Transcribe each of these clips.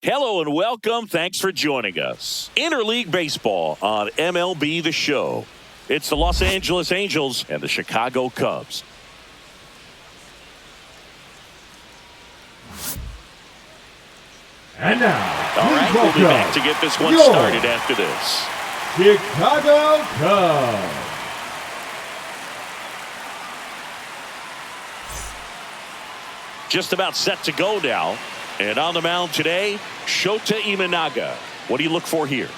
Hello and welcome. Thanks for joining us. Interleague Baseball on MLB The Show. It's the Los Angeles Angels and the Chicago Cubs. And now, all right, we'll be back to get this one started after this. Chicago Cubs. Just about set to go now. And on the mound today, Shota Imanaga. What do you look for here?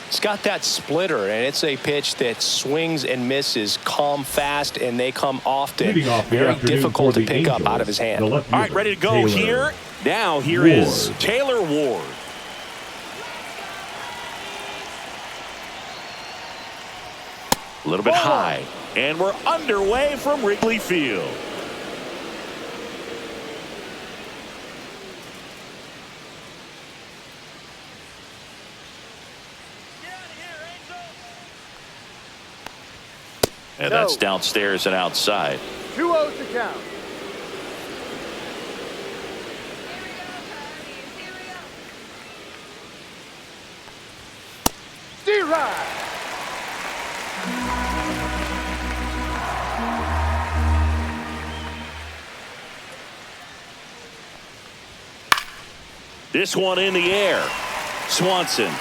It's got that splitter, and it's a pitch that swings and misses, come fast, and they come often. Very difficult to pick up out of his hand. All right, ready to go here. Now here is Taylor Ward. A little bit high, and we're underway from Wrigley Field. And that's downstairs and outside. 2-0 to count. D-Ride. This one in the air. Swanson.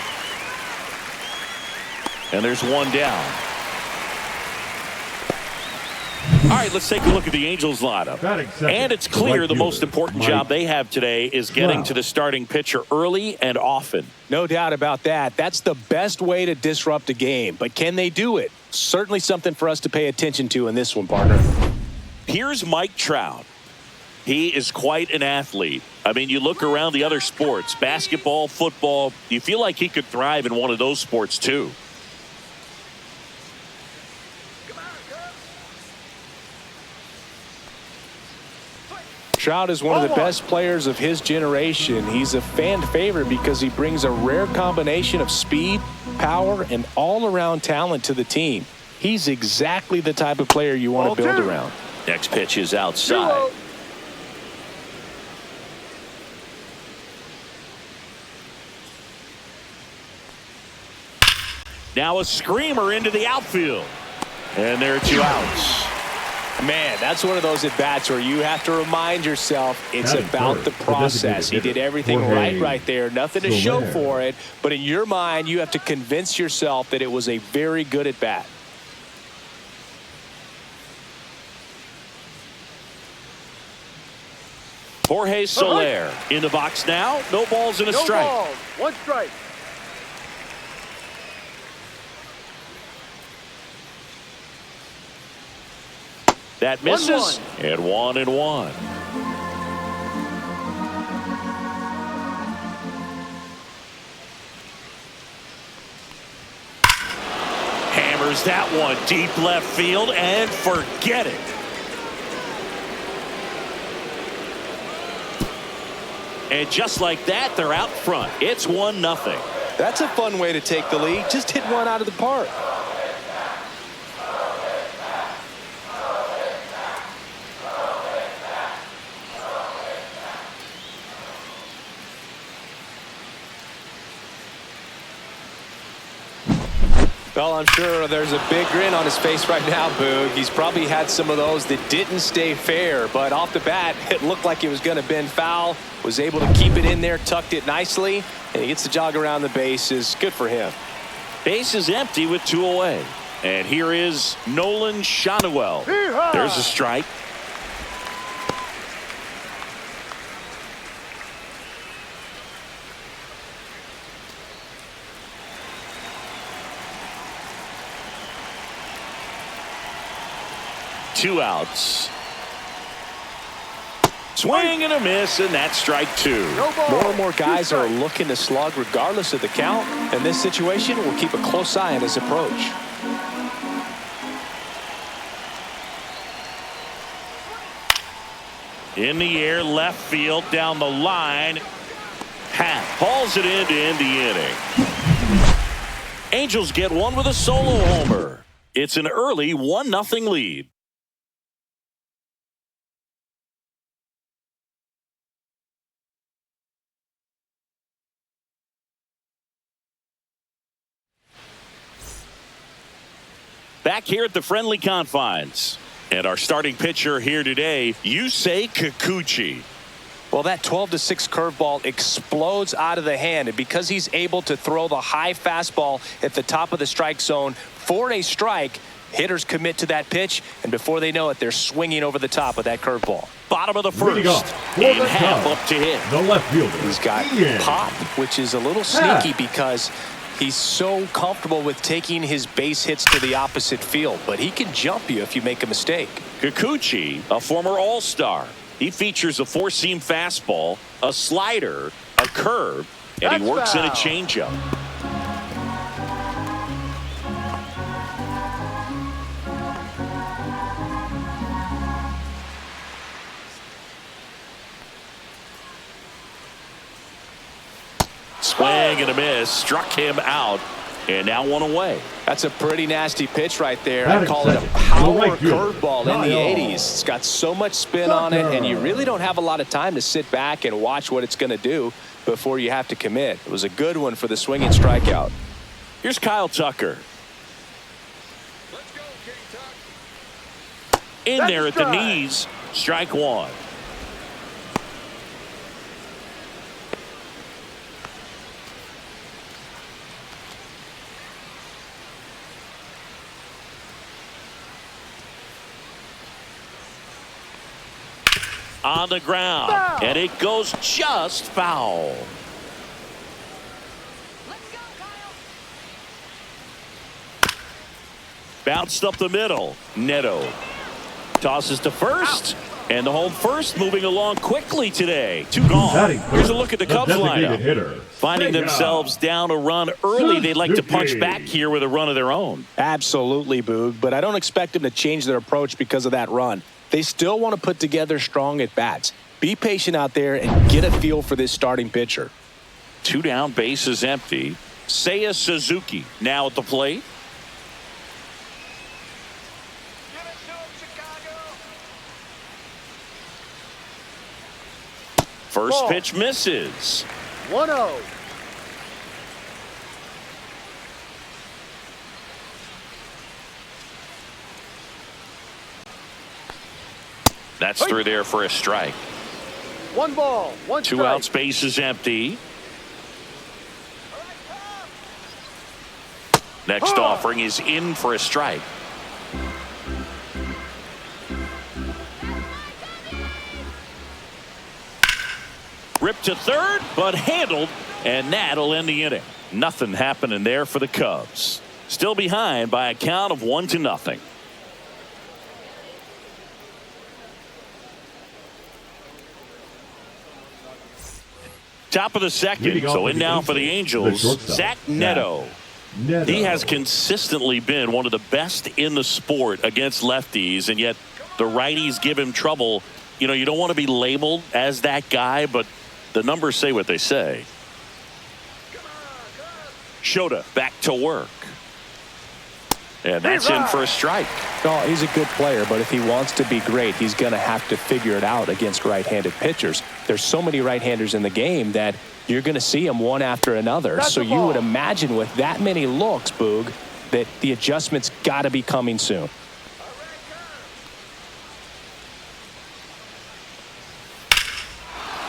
And there's one down. All right, let's take a look at the Angels lineup. And it's clear the most important job they have today is getting to the starting pitcher early and often. No doubt about that. That's the best way to disrupt a game. But can they do it? Certainly something for us to pay attention to in this one, partner. Here's Mike Trout. He is quite an athlete. I mean, you look around the other sports, basketball, football, you feel like he could thrive in one of those sports too. Trout is one of the best players of his generation. He's a fan favorite because he brings a rare combination of speed, power, and all-around talent to the team. He's exactly the type of player you want to build around. Next pitch is outside. Now a screamer into the outfield. And there are 2 outs. Man, that's one of those at-bats where you have to remind yourself it's about the process. He did everything right there. Nothing to show for it. But in your mind, you have to convince yourself that it was a very good at-bat. Jorge Soler in the box now. No balls and a strike. No balls, 1 strike. That misses, and 1-1. Hammers that one deep left field, and forget it. And just like that, they're out front. It's 1-0. That's a fun way to take the lead. Just hit one out of the park. Well, I'm sure there's a big grin on his face right now, Boog. He's probably had some of those that didn't stay fair, but off the bat, it looked like it was going to bend foul. Was able to keep it in there, tucked it nicely, and he gets the jog around the bases. Good for him. Base is empty with 2 away. And here is Nolan Shanuel. There's a strike. Two outs. Swing and a miss, and that's strike 2. More and more guys are looking to slug regardless of the count. In this situation, we'll keep a close eye on his approach. In the air, left field, down the line. Happ hauls it in to end the inning. Angels get one with a solo homer. It's an early 1-0 lead. Back here at the friendly confines. And our starting pitcher here today, Yusei Kikuchi. Well, that 12-6 curveball explodes out of the hand, and because he's able to throw the high fastball at the top of the strike zone for a strike, hitters commit to that pitch, and before they know it, they're swinging over the top of that curveball. Bottom of the first, in half up to hit. The left fielder. He's got pop, which is a little sneaky because he's so comfortable with taking his base hits to the opposite field, but he can jump you if you make a mistake. Kikuchi, a former All-Star. He features a four-seam fastball, a slider, a curve, and he works in a changeup. Swing and a miss, struck him out, and now one away. That's a pretty nasty pitch right there. I call it a power curveball in the 80s. It's got so much spin on it, and you really don't have a lot of time to sit back and watch what it's going to do before you have to commit. It was a good one for the swinging strikeout. Here's Kyle Tucker. Let's go, King Tuck. In there at the knees, strike one. On the ground, foul. And it goes just foul. Let's go, Kyle. Bounced up the middle. Neto tosses to first, and the home first moving along quickly today. Two gone. Here's a look at the Cubs lineup. Finding themselves down a run early, they'd like to punch back here with a run of their own. Absolutely, Boog, but I don't expect them to change their approach because of that run. They still want to put together strong at-bats. Be patient out there and get a feel for this starting pitcher. Two down, bases empty. Seiya Suzuki now at the plate. Give it to him, Chicago. First Ball. pitch misses. 1-0. That's through there for a strike. 1 ball, 1 strike. Two outs, bases empty. Next offering is in for a strike. Ripped to third, but handled, and that'll end the inning. Nothing happening there for the Cubs. Still behind by a count of 1-0. Top of the second, so in now for the Angels, Zach Neto. He has consistently been one of the best in the sport against lefties, and yet the righties give him trouble. You know, you don't want to be labeled as that guy, but the numbers say what they say. Shota back to work. And that's in for a strike. Oh, he's a good player, but if he wants to be great, he's going to have to figure it out against right-handed pitchers. There's so many right-handers in the game that you're going to see them one after another. That's so the you ball. would imagine with that many looks, Boog, that the adjustment's got to be coming soon.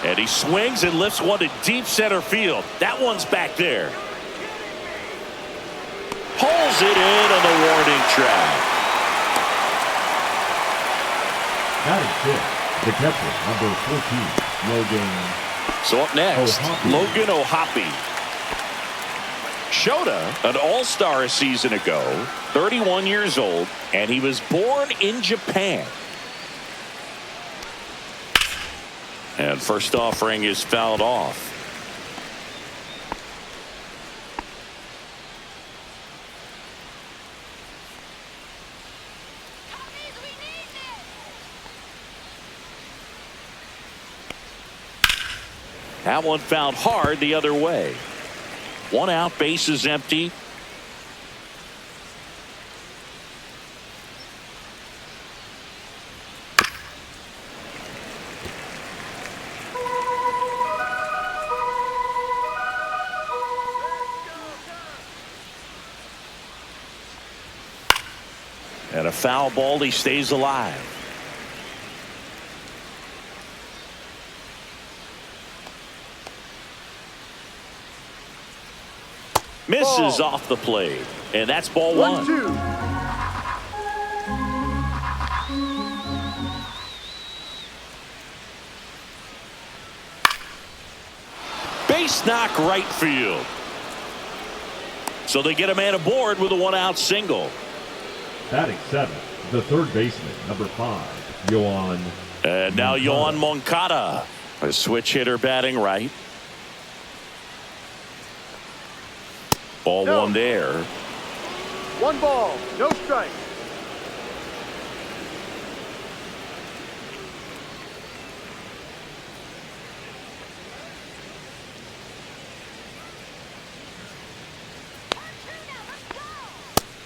And he swings and lifts one to deep center field. That one's back there. Pulls it in on the warning track. The catcher, number 14, Logan. So up next, Logan O'Hoppe. Shota, an all-star a season ago, 31 years old, and he was born in Japan. And first offering is fouled off. That one fouled hard the other way. One out, bases empty. And a foul ball. He stays alive. Misses off the plate. And that's ball one. 1-2. Base knock right field. So they get a man aboard with a one-out single. Batting seventh, the third baseman, number 5, Yoan. And now Yoan Moncada, a switch hitter batting right. Ball one there. 1 ball, no strike.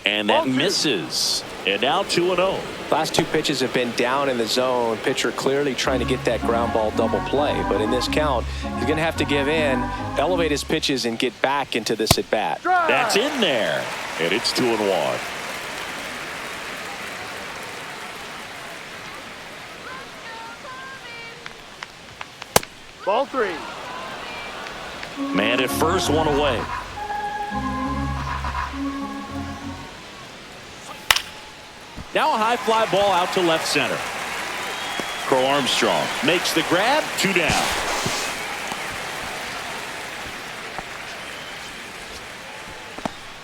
And that misses. And now 2-0. Last 2 pitches have been down in the zone. Pitcher clearly trying to get that ground ball double play. But in this count, he's going to have to give in, elevate his pitches, and get back into this at bat. That's in there. And it's 2-1. Ball 3. Man at first, one away. Now a high fly ball out to left center. Crow Armstrong makes the grab. 2 down.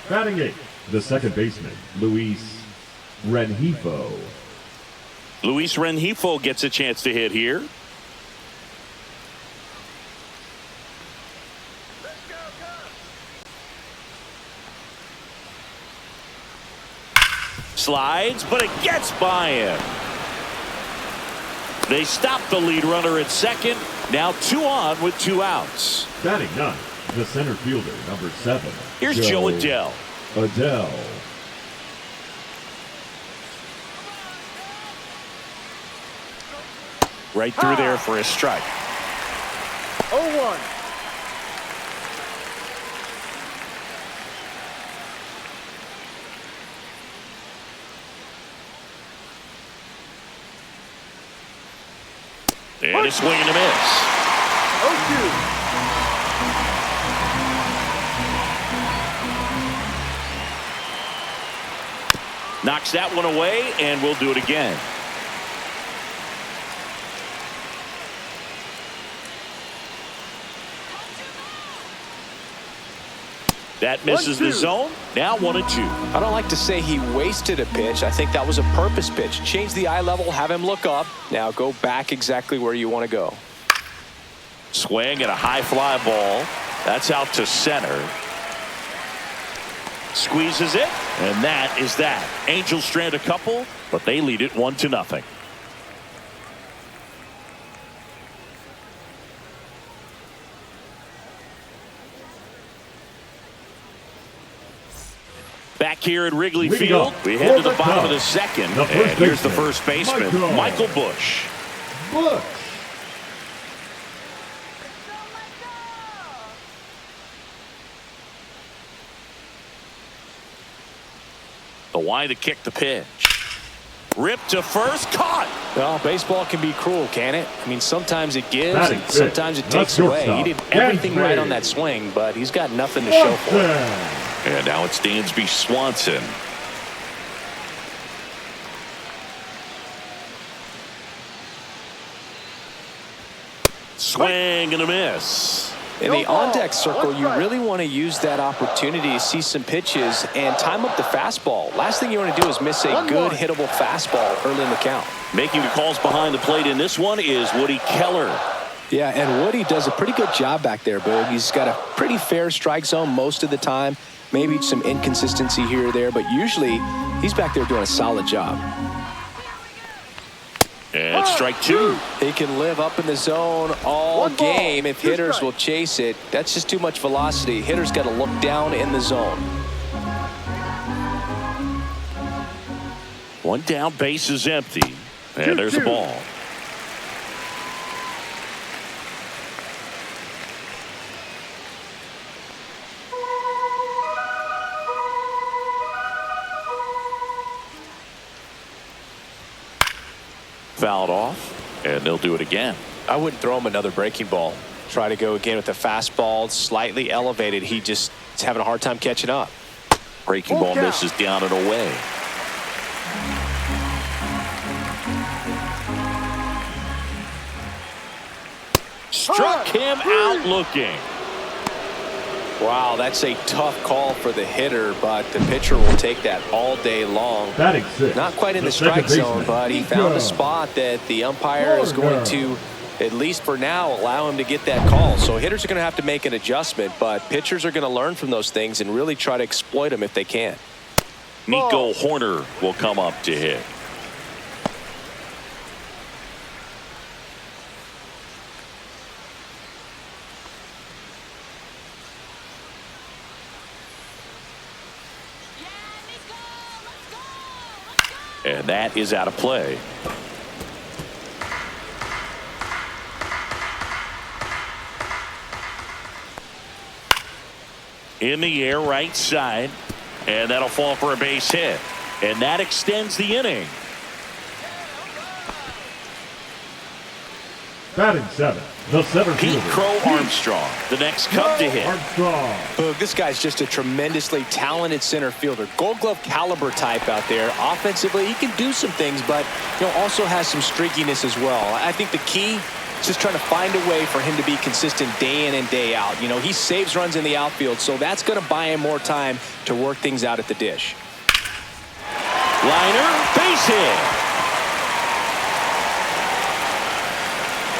Batting eighth, the second baseman, Luis Rengifo. Luis Rengifo gets a chance to hit here. Slides, but it gets by him. They stop the lead runner at second. Now 2 on with 2 outs. Batting ninth, the center fielder, number 7. Here's Joe Adell. Right through there for a strike. 0-1. And a swing and a miss. 0-2. Knocks that one away, and we'll do it again. That misses the zone. Now 1-2. I don't like to say he wasted a pitch. I think that was a purpose pitch. Change the eye level, have him look up. Now go back exactly where you want to go. Swing and a high fly ball. That's out to center. Squeezes it, and that is that. Angels strand a couple, but they lead it 1-0. Back here at Wrigley Field, we head to the bottom of the second, and here's the first baseman, Michael Busch. The wind to kick the pitch. Ripped to first, caught. Well, baseball can be cruel, can it? I mean, sometimes it gives and sometimes it takes away. He did everything right on that swing, but he's got nothing to show for it. And now it's Dansby Swanson. Swing and a miss. In the on-deck circle, you really want to use that opportunity to see some pitches and time up the fastball. Last thing you want to do is miss a good hittable fastball early in the count. Making the calls behind the plate in this one is Woody Keller. Yeah, and Woody does a pretty good job back there, Boog. He's got a pretty fair strike zone most of the time. Maybe some inconsistency here or there, but usually he's back there doing a solid job. And strike 2. He can live up in the zone all game if hitters will chase it. That's just too much velocity. Hitters got to look down in the zone. 1 down, base is empty. And there's a ball. fouled off, and they'll do it again. I wouldn't throw him another breaking ball. Try to go again with the fastball, slightly elevated. He just is having a hard time catching up. Breaking ball misses down and away. Struck him out looking. Wow, that's a tough call for the hitter, but the pitcher will take that all day long. Batting sixth. Not quite in the strike zone, but he found a spot that the umpire is going to, at least for now, allow him to get that call. So hitters are going to have to make an adjustment, but pitchers are going to learn from those things and really try to exploit them if they can. Nico Horner will come up to hit. And that is out of play. In the air, right side. And that'll fall for a base hit. And that extends the inning. Batting seventh, the center Pete fielder, Crow Armstrong, the next Cub to hit. Armstrong. Boog, this guy's just a tremendously talented center fielder. Gold Glove caliber type out there. Offensively, he can do some things, but also has some streakiness as well. I think the key is just trying to find a way for him to be consistent day in and day out. He saves runs in the outfield, so that's going to buy him more time to work things out at the dish. Liner, base hit.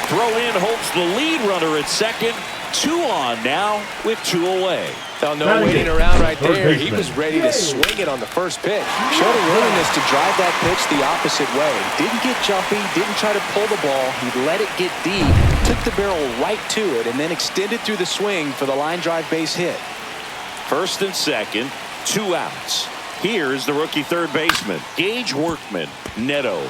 Throw in holds the lead runner at second. 2 on now with 2 away. Oh, no waiting around right there. He was ready to swing it on the first pitch. Showed a willingness to drive that pitch the opposite way. Didn't get jumpy, didn't try to pull the ball. He let it get deep, took the barrel right to it, and then extended through the swing for the line drive base hit. First and second, 2 outs. Here's the rookie third baseman, Gage Workman. Neto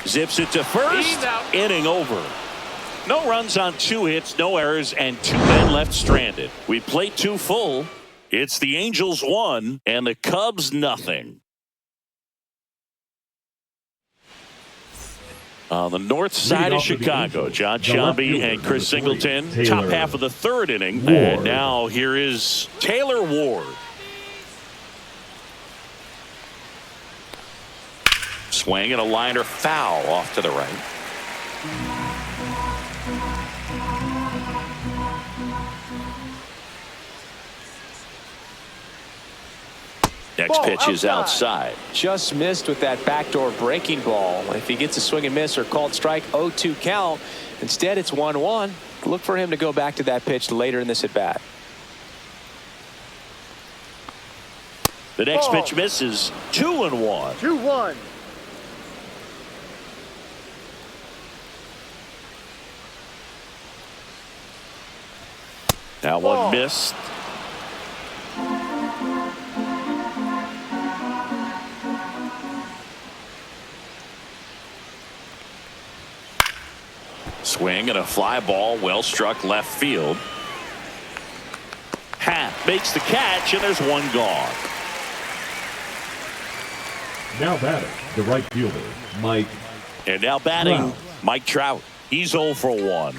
zips it to first. Inning over. No runs on 2 hits, no errors, and 2 men left stranded. We played 2 full. It's the Angels 1 and the Cubs nothing. On the north side of Chicago, John Sciambi and Chris Singleton, top half of the 3rd inning. And now here is Taylor Ward. Swing and a liner foul off to the right. Next pitch is outside. Just missed with that backdoor breaking ball. If he gets a swing and miss or called strike, 0-2 count. Instead, it's 1-1. Look for him to go back to that pitch later in this at bat. The next pitch misses. 2-1. 2-1. That one missed. Swing and a fly ball, well struck left field. Happ makes the catch, and there's 1 gone. Now batting, the right fielder, Mike. And now batting, Trout. Mike Trout. He's 0 for 1.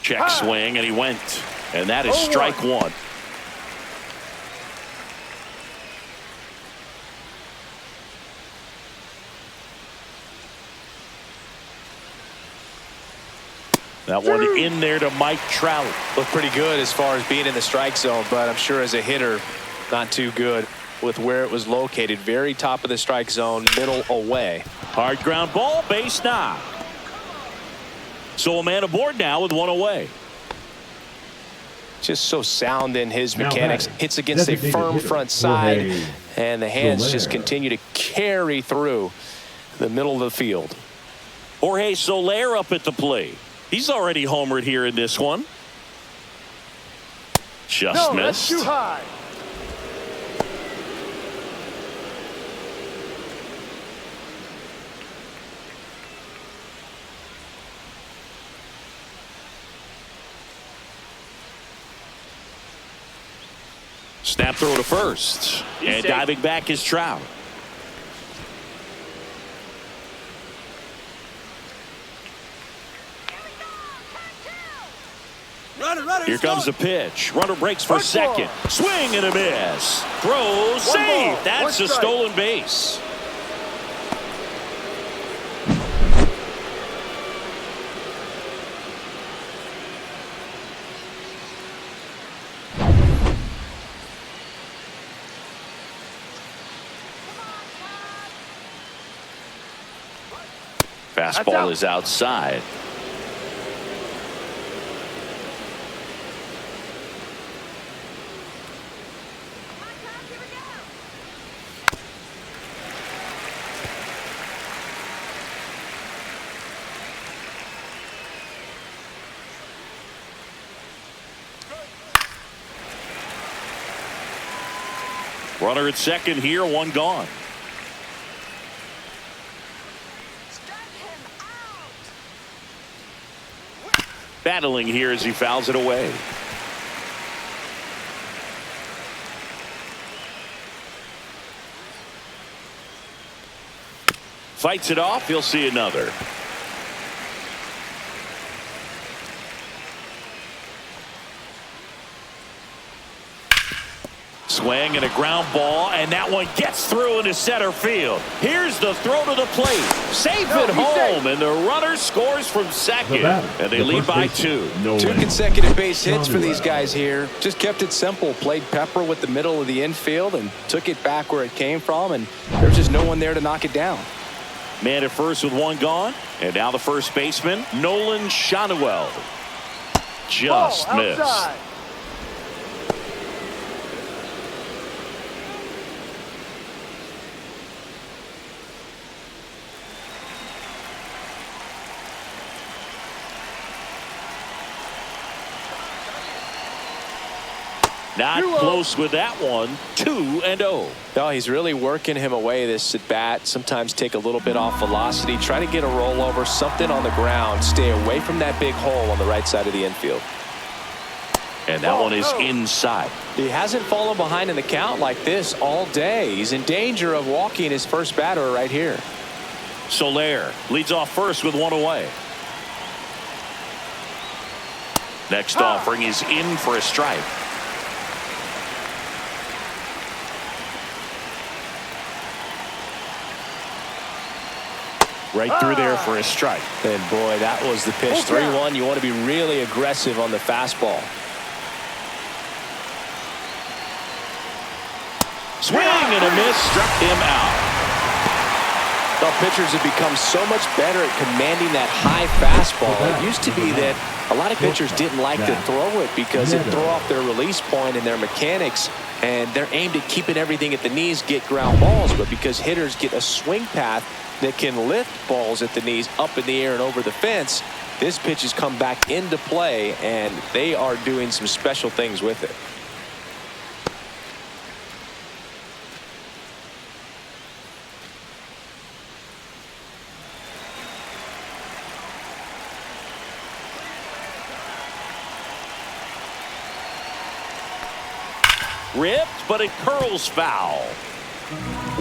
Check swing, and he went. And that is strike 1. That one in there to Mike Trout. Looked pretty good as far as being in the strike zone, but I'm sure as a hitter, not too good with where it was located. Very top of the strike zone, middle away. Hard ground ball, base knock. So a man aboard now with 1 away. Just so sound in his mechanics. Hits against a firm front side, and the hands just continue to carry through the middle of the field. Jorge Soler up at the plate. He's already homered here in this one. Just missed. That's too high. Snap throw to first. And diving back is Trout. Here comes the pitch. Runner breaks for second. Swing and a miss. Throw, save. That's a stolen base. Fastball is outside. Runner at second here, one gone. Battling here as he fouls it away. Fights it off. He'll see another. Swing and a ground ball, and that one gets through into center field. Here's the throw to the plate. Safe at home, and the runner scores from second. And they lead by two. Two consecutive base hits for these guys here. Just kept it simple. Played pepper with the middle of the infield and took it back where it came from, and there's just no one there to knock it down. Man at first with one gone, and now the first baseman, Nolan Shanuel. Just missed. Not close with that one. 2-0. No, he's really working him away this at bat. Sometimes take a little bit off velocity. Try to get a rollover, something on the ground. Stay away from that big hole on the right side of the infield. And that one is inside. He hasn't fallen behind in the count like this all day. He's in danger of walking his first batter right here. Soler leads off first with one away. Next offering is in for a strike. Right through there for a strike. And boy, that was the pitch. 3-1. You want to be really aggressive on the fastball. Swing and a miss, struck him out. The pitchers have become so much better at commanding that high fastball. It used to be that a lot of pitchers didn't like to throw it because it threw off their release point and their mechanics, and they're aimed at keeping everything at the knees, get ground balls. But because hitters get a swing path that can lift balls at the knees up in the air and over the fence, this pitch has come back into play, and they are doing some special things with it. Ripped, but it curls foul.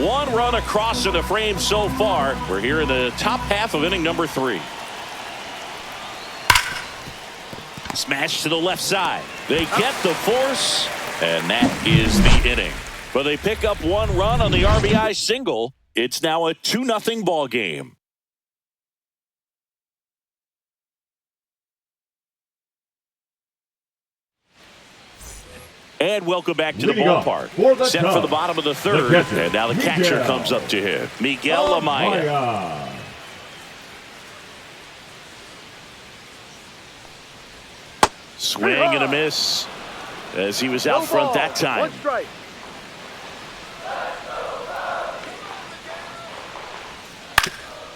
One run across to the frame so far. We're here in the top half of inning number 3. Smash to the left side. They get the force, and that is the inning. But they pick up one run on the RBI single. It's now a 2-0 ball game. And welcome back to the ballpark. Set for the bottom of the third. And now the catcher comes up to him. Miguel Amaya. Swing and a miss as he was out front that time.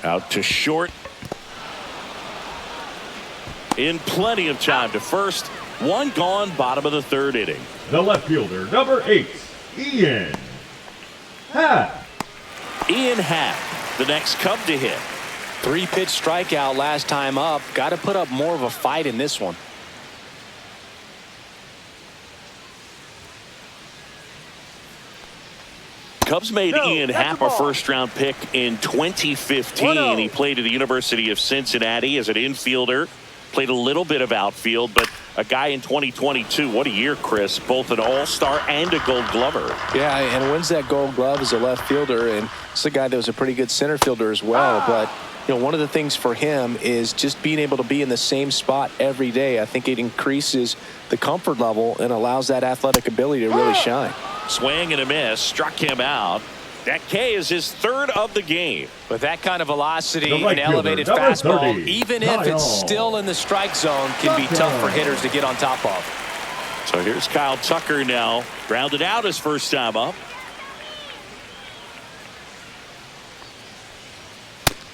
Out to short. In plenty of time to first. One gone, bottom of the third inning. The left fielder, number 8, Ian Happ. Ian Happ, the next Cub to hit. 3-pitch strikeout last time up. Got to put up more of a fight in this one. Cubs made Ian Happ a first-round pick in 2015. He played at the University of Cincinnati as an infielder. Played a little bit of outfield, but a guy in 2022. What a year, Chris. Both an all-star and a gold glover. Yeah, and wins that gold glove as a left fielder, and it's a guy that was a pretty good center fielder as well. But, you know, one of the things for him is just being able to be in the same spot every day. I think it increases the comfort level and allows that athletic ability to really shine. Swing and a miss. Struck him out. That K is his third of the game. With that kind of velocity right and elevated fielder, fastball, 30, even if it's still in the strike zone, can be tough for hitters to get on top of. So here's Kyle Tucker now. Grounded out his first time up.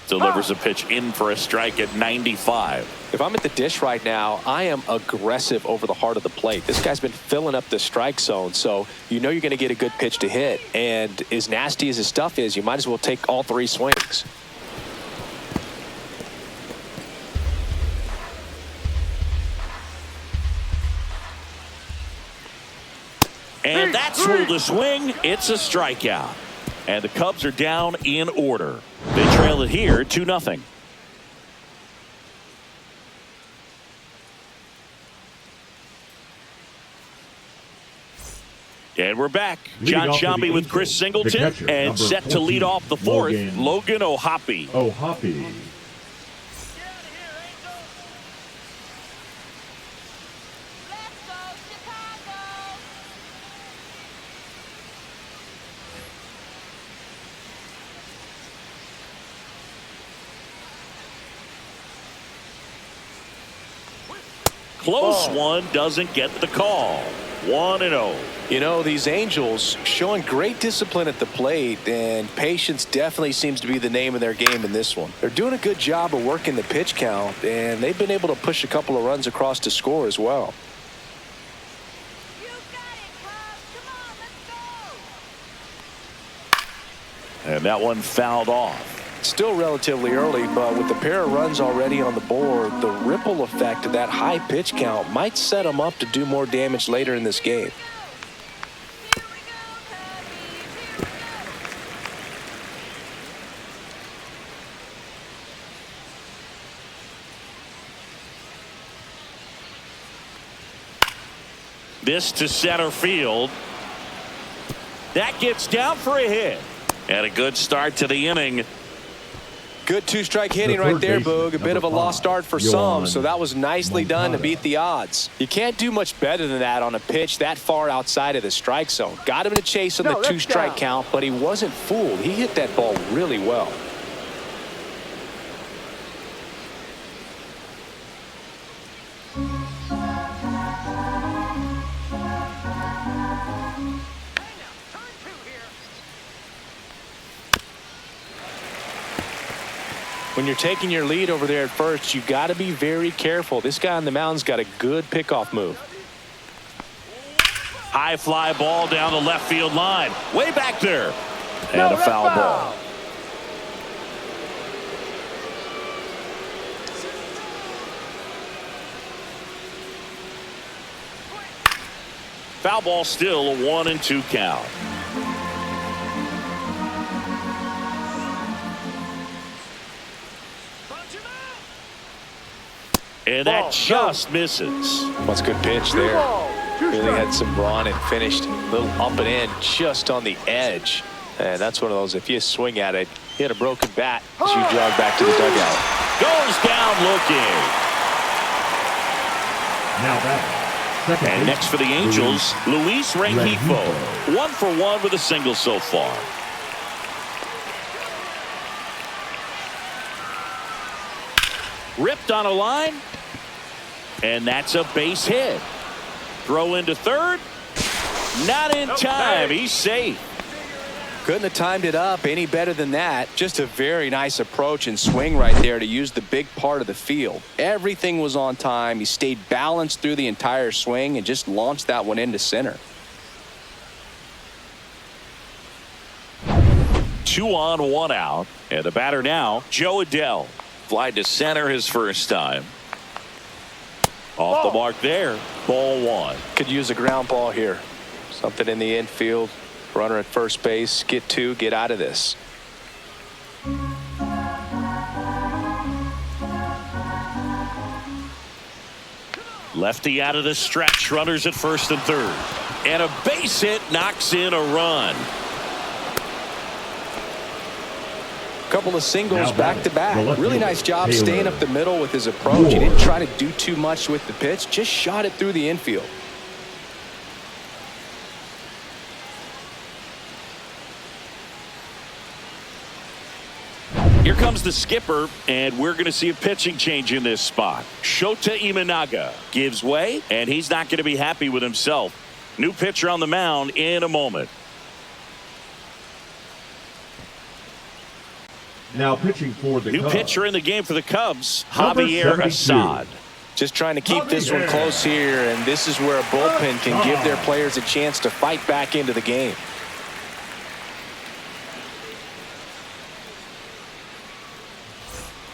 Delivers a pitch in for a strike at 95. If I'm at the dish right now, I am aggressive over the heart of the plate. This guy's been filling up the strike zone, so you know you're going to get a good pitch to hit. And as nasty as his stuff is, you might as well take all three swings. And that's ruled a swing. It's a strikeout. And the Cubs are down in order. They trail it here 2-0. And we're back. John Shambi with Chris Singleton and set to lead off the fourth, Logan O'Hoppe. Close one, doesn't get the call. 1-0. You know, these Angels showing great discipline at the plate, and patience definitely seems to be the name of their game in this one. They're doing a good job of working the pitch count, and they've been able to push a couple of runs across to score as well. And that one fouled off. Still relatively early, but with the pair of runs already on the board, the ripple effect of that high pitch count might set them up to do more damage later in this game. This to center field. That gets down for a hit. And a good start to the inning. Good two-strike hitting right there, Boog. A bit of a lost start for some, so that was nicely done to beat the odds. You can't do much better than that on a pitch that far outside of the strike zone. Got him in a chase on the two-strike count, but he wasn't fooled. He hit that ball really well. When you're taking your lead over there at first, you got to be very careful. This guy on the mound's got a good pickoff move. High fly ball down the left field line. Way back there. And a foul ball. Foul ball, still a 1-2 count. And that just misses. That's a good pitch there. Really had some run and finished a little up and in just on the edge. And that's one of those, if you swing at it, hit a broken bat as you jog back to the dugout. Goes down looking. Now that. And next for the Angels, Luis Rengifo. 1 for 1 with a single so far. Ripped on a line. And that's a base hit. Throw into third. Not in time. He's safe. Couldn't have timed it up any better than that. Just a very nice approach and swing right there to use the big part of the field. Everything was on time. He stayed balanced through the entire swing and just launched that one into center. 2 on, 1 out. And the batter now, Joe Adell. Fly to center his first time. Off the mark there. Ball 1. Could use a ground ball here. Something in the infield Runner at first base. Get two. Get out of this. Lefty out of the stretch. Runners at first and third. And a base hit knocks in a run. Couple of singles back to back. Really nice job Taylor. staying up the middle with his approach. He didn't try to do too much with the pitch. Just shot it through the infield. Here comes the skipper, and we're going to see a pitching change in this spot. Shota Imanaga gives way, and he's not going to be happy with himself. New pitcher on the mound in a moment. Now pitching for the New Cubs. pitcher in the game for the Cubs, Number Javier 72. Assad. Just trying to keep this one close here, and this is where a bullpen can give their players a chance to fight back into the game.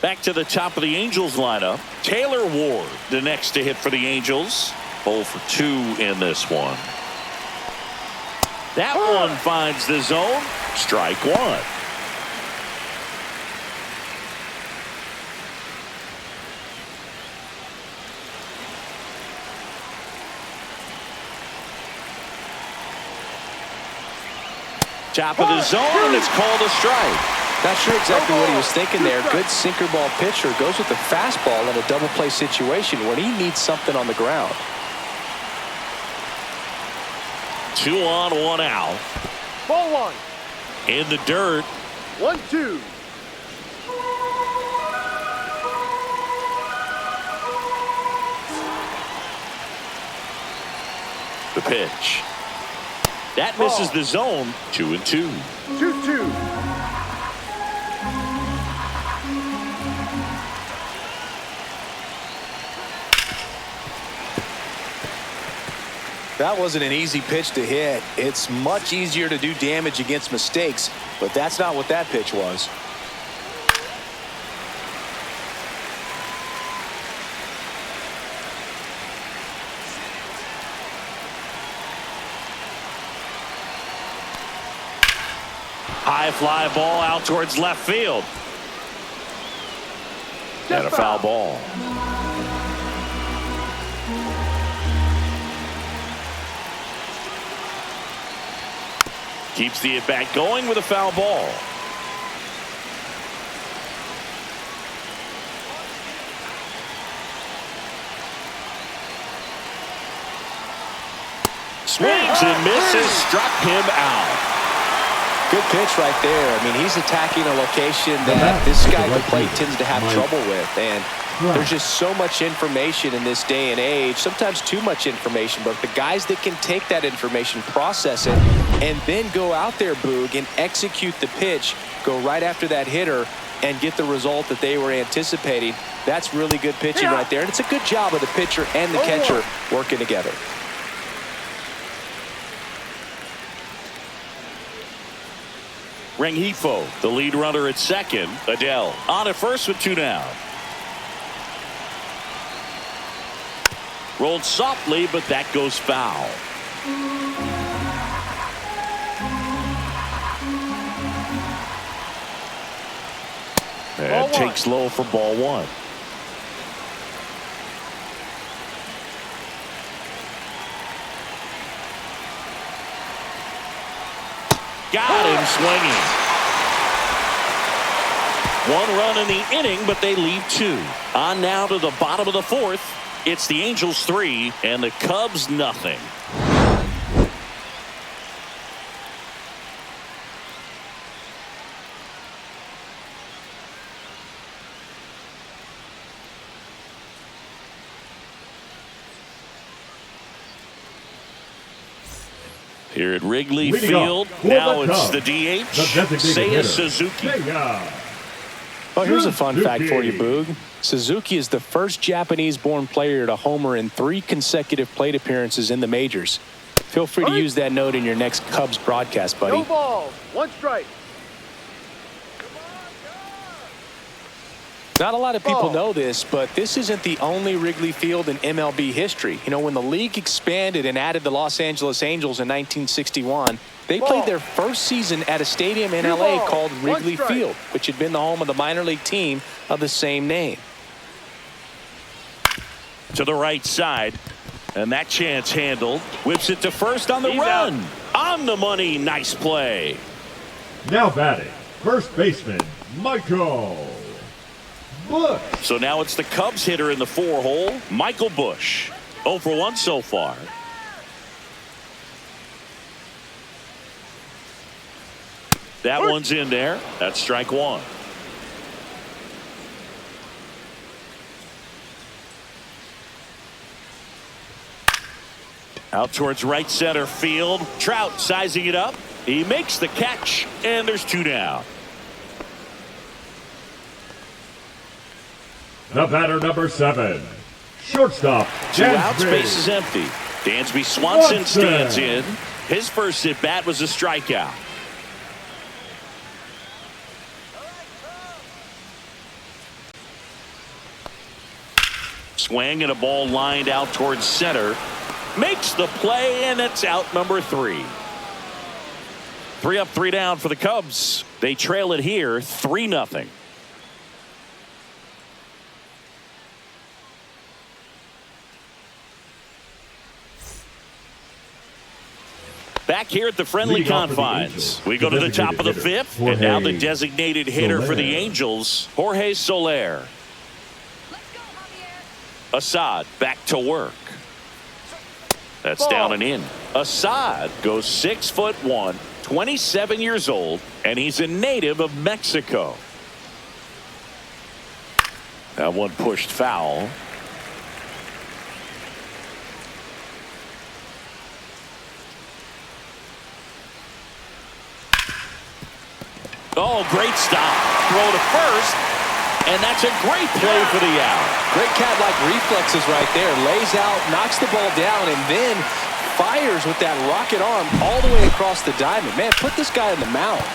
Back to the top of the Angels lineup. Taylor Ward, the next to hit for the Angels. 0 for 2 in this one. That one finds the zone. Strike one. Top of the zone, and it's called a strike. Not sure exactly what he was thinking there. Good sinker ball pitcher goes with the fastball in a double play situation when he needs something on the ground. 2 on, 1 out. Ball one. In the dirt. 1-2. The pitch. That misses the zone. 2-2. 2-2. That wasn't an easy pitch to hit. It's much easier to do damage against mistakes, but that's not what that pitch was. High fly ball out towards left field. And a foul ball. Keeps the at-bat going with a foul ball. Swings and misses. Struck him out. Good pitch right there. I mean, he's attacking a location that this guy at the plate tends to have trouble with. And there's just so much information in this day and age, sometimes too much information. But the guys that can take that information, process it, and then go out there, Boog, and execute the pitch, go right after that hitter, and get the result that they were anticipating, that's really good pitching right there. And it's a good job of the pitcher and the catcher working together. Rengifo, the lead runner at second. Adele on at first with 2 down. Rolled softly, but that goes foul. And takes low for ball one. Got him swinging. 1 run in the inning, but they leave 2. On now to the bottom of the 4th. It's the Angels 3 and the Cubs nothing. Here at Wrigley Field, now it's the DH, Seiya Suzuki. Well, here's a fun fact for you, Boog. Suzuki is the first Japanese-born player to homer in 3 consecutive plate appearances in the majors. Feel free to use that note in your next Cubs broadcast, buddy. No balls. 1 strike. Not a lot of people Ball. know this, but this isn't the only Wrigley Field in MLB history. You know, when the league expanded and added the Los Angeles Angels in 1961, they Ball. played their first season at a stadium in Two LA balls, called one Wrigley strike. Field, which had been the home of the minor league team of the same name. To the right side, and that chance handled. Whips it to first on the He's run. On the money. Nice play. Now batting, first baseman, Michael Bush. So now it's the Cubs hitter in the 4-hole, Michael Bush. 0 for 1 so far. That one's in there. That's strike one. Out towards right center field. Trout sizing it up. He makes the catch, and there's 2 down. The batter number 7, shortstop, 2 outs, Dansby. base is empty. Dansby Swanson Swanson. stands in. His first at bat was a strikeout. Swing and a ball lined out towards center. Makes the play, and it's out number 3. 3 up, 3 down for the Cubs. They trail it here 3-0. Back here at the friendly Leading off for the confines, Angels, we go to the top of the designated 5th, hitter, and now the Jorge designated hitter for the Soler. Angels, Jorge Soler. Assad back to work. That's Ball. down and in. Assad goes 6'1", 27 years old, and he's a native of Mexico. That one pushed foul. Oh, great stop. Throw to first, and that's a great play for the out. Great cat-like reflexes right there. Lays out, knocks the ball down, and then fires with that rocket arm all the way across the diamond. Man, put this guy in the mound.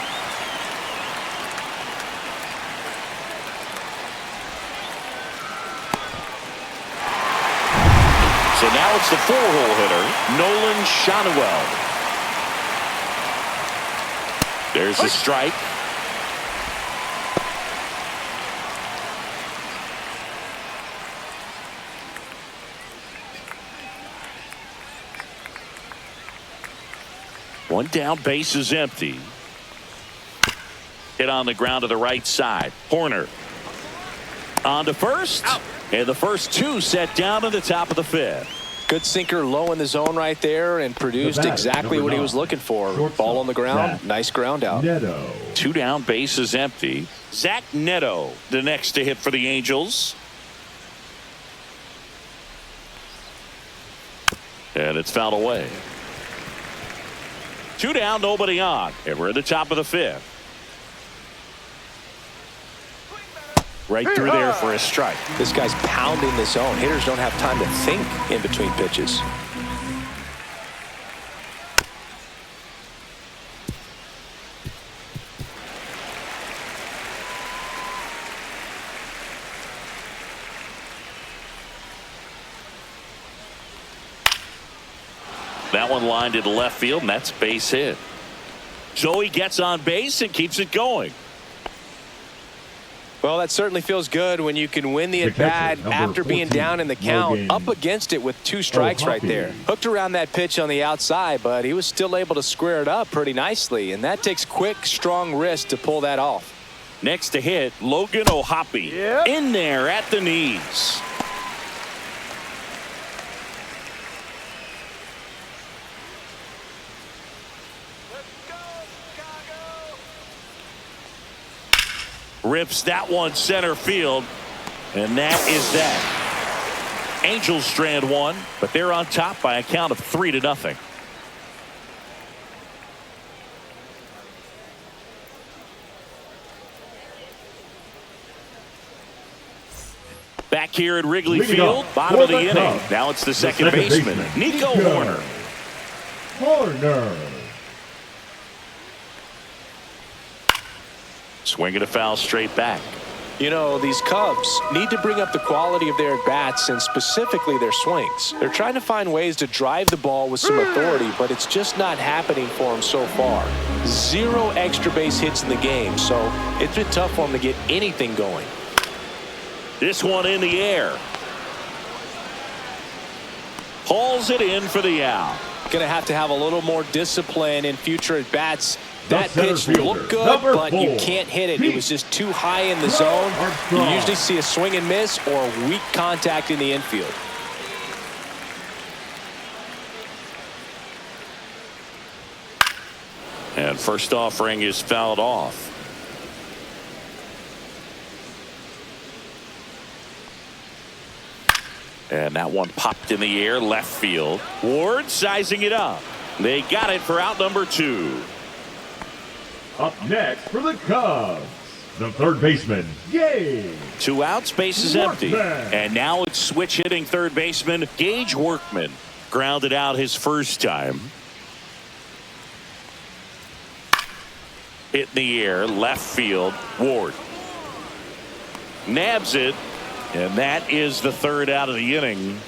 So now it's the 4-hole hitter, Nolan Shanuel. There's the strike. One down, base is empty. Hit on the ground to the right side. Horner on to first. Out. And the first 2 set down to the top of the 5th. Good sinker low in the zone right there and produced batter, exactly number what he 9, was looking for. shortstop, Ball on the ground. Zach Nice ground out. Neto. 2 down, base is empty. Zach Neto, the next to hit for the Angels. And it's fouled away. 2 down, nobody on. And we're at the top of the 5th. Right through there for a strike. This guy's pounding the zone. Hitters don't have time to think in between pitches. That one lined into left field, and that's base hit. Joey gets on base and keeps it going. Well, that certainly feels good when you can win the The at-bat catcher, number after being 14, down in the count. Logan Up against it with 2 strikes right there. Hooked around that pitch on the outside, but he was still able to square it up pretty nicely, and that takes quick, strong wrist to pull that off. Next to hit, Logan O'Hoppe. Yep. In there at the knees. Rips that one center field, and that is that. Angels strand 1, but they're on top by a count of 3-0. Back here at Wrigley Leading Field, off bottom for of the the inning. Cubs, Now it's the the second second baseman, baseman, Nico Nico Horner. Horner. Swinging a foul straight back. You know, these Cubs need to bring up the quality of their at-bats and specifically their swings. They're trying to find ways to drive the ball with some authority, but it's just not happening for them so far. 0 extra base hits in the game, so it's been tough for them to get anything going. This one in the air. Hauls it in for the out. Going to have a little more discipline in future at-bats. That center pitch fielder, looked good, number but you 4, can't hit it. It was just too high in the zone. You usually see a swing and miss or weak contact in the infield. And first offering is fouled off. And that one popped in the air left field. Ward sizing it up. They got it for out number 2. Up next for the Cubs, the third baseman, Gage. 2 outs, base is empty. And now it's switch hitting third baseman Gage Workman. Grounded out his first time. Hit in the air, left field, Ward. Nabs it, and that is the 3rd out of the inning.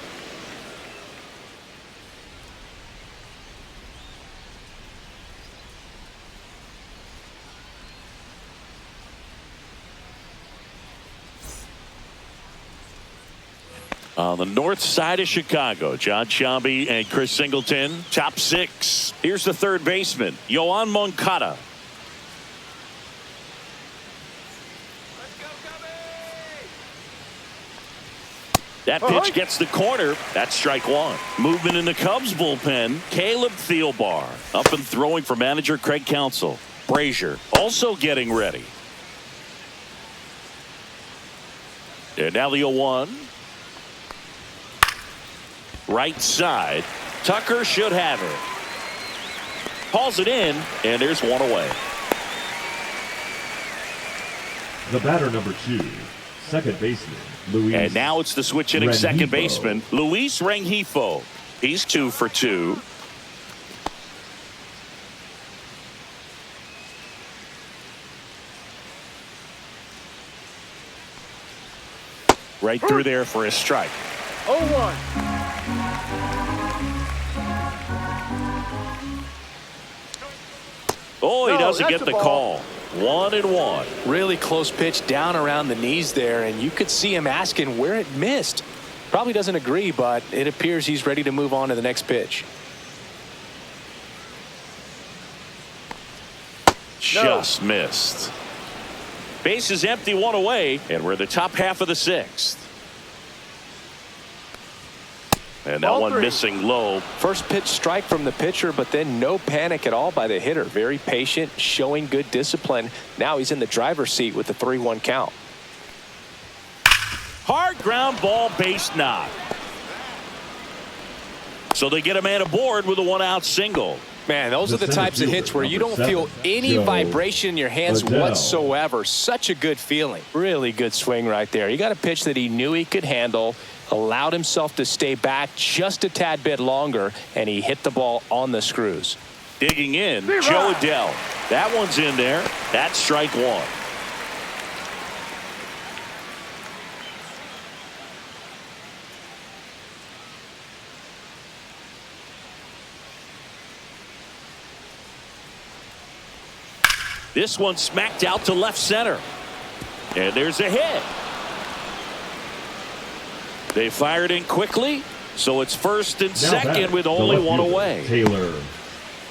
On the north side of Chicago, John Sciambi and Chris Singleton, top 6. Here's the third baseman, Yoan Moncada. That pitch gets the corner. That's strike 1. Movement in the Cubs bullpen, Caleb Thielbar. Up and throwing for manager Craig Counsell. Brazier also getting ready. And now the 0-1. Right side. Tucker should have it. Hauls it in, and there's one away. The batter number 2, second baseman, Luis. And now it's the switch hitting second baseman, Luis Rengifo. He's 2 for 2. Right through there for a strike. 0-1. Oh, he No, doesn't that's get a the ball. call. 1-1. Really close pitch down around the knees there, and you could see him asking where it missed. Probably doesn't agree, but it appears he's ready to move on to the next pitch. Just missed. Base is empty, 1 away, and we're in the top half of the 6th. And that Ball one 3. missing low. First pitch strike from the pitcher, but then no panic at all by the hitter. Very patient, showing good discipline. Now he's in the driver's seat with the 3-1 count. Hard ground ball, base knock. So they get a man aboard with a 1-out single. Man, those are the types of hits where you don't feel any vibration in your hands whatsoever. Such a good feeling. Really good swing right there. He got a pitch that he knew he could handle, allowed himself to stay back just a tad bit longer, and he hit the ball on the screws. Digging in, Joe Adell. That one's in there. That's strike 1. This one smacked out to left center. And there's a hit. They fired in quickly, so it's first and second with only 1 away. Taylor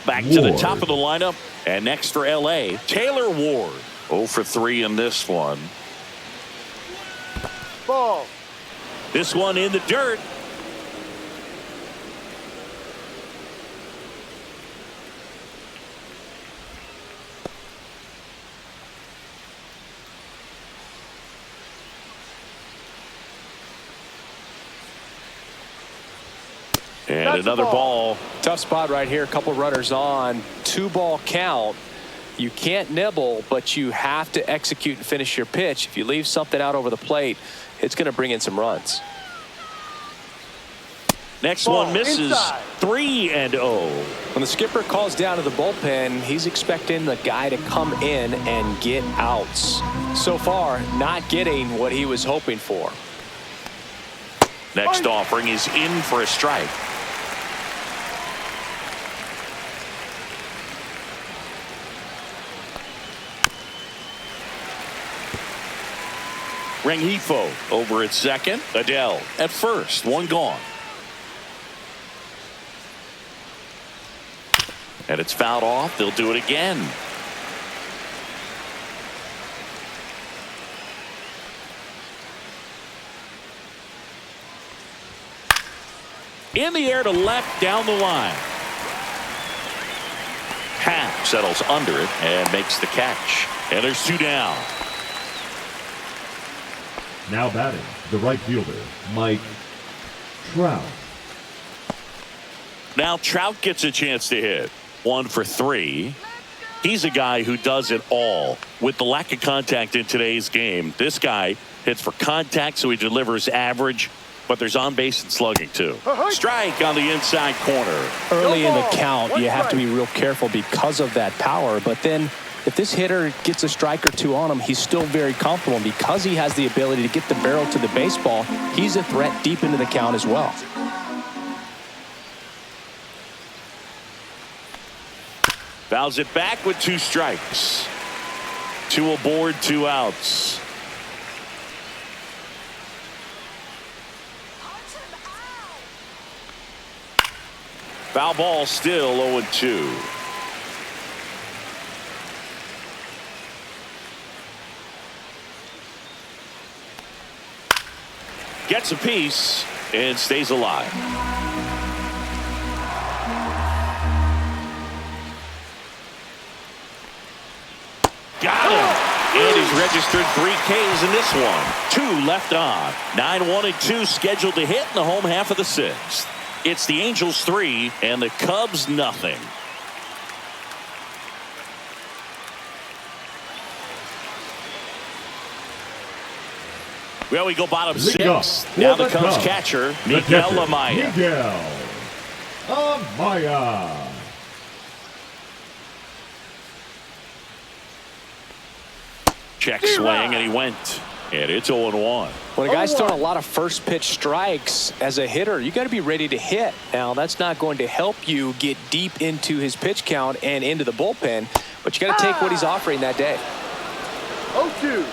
Back to the top of the lineup, and next for L.A., Taylor Ward. 0 for 3 in this one. Ball. This one in the dirt. And That's another ball. Tough spot right here. A couple runners on. 2-ball count. You can't nibble, but you have to execute and finish your pitch. If you leave something out over the plate, it's going to bring in some runs. Next Ball one misses. inside. 3-0. When the skipper calls down to the bullpen, he's expecting the guy to come in and get outs. So far, not getting what he was hoping for. Next offering is in for a strike. Rengifo over at second. Adele at first. One gone. And it's fouled off. They'll do it again. In the air to left down the line. Happ settles under it and makes the catch. And there's two down. Now batting, the right fielder, Mike Trout. Now Trout gets a chance to hit. 1 for 3. He's a guy who does it all. With the lack of contact in today's game, this guy hits for contact, so he delivers average, but there's on base and slugging too. Strike on the inside corner. Early in the count, you have to be real careful because of that power, but then if this hitter gets a strike or two on him, he's still very comfortable. Because he has the ability to get the barrel to the baseball, he's a threat deep into the count as well. Fouls it back with 2 strikes. 2 aboard, 2 outs. Foul ball, still 0-2. Gets a piece and stays alive. Got him. And he's registered 3 Ks in this one. 2 left on. 9-1-2 scheduled to hit in the home half of the 6th. It's the Angels 3 and the Cubs nothing. Well, we go bottom 6. Now the Cubs catcher, Miguel Amaya. Miguel Amaya. Check swing, and he went. And it's 0-1. When a guy's throwing a lot of first pitch strikes as a hitter, you got to be ready to hit. Now, that's not going to help you get deep into his pitch count and into the bullpen, but you got to take what he's offering that day. 0-2.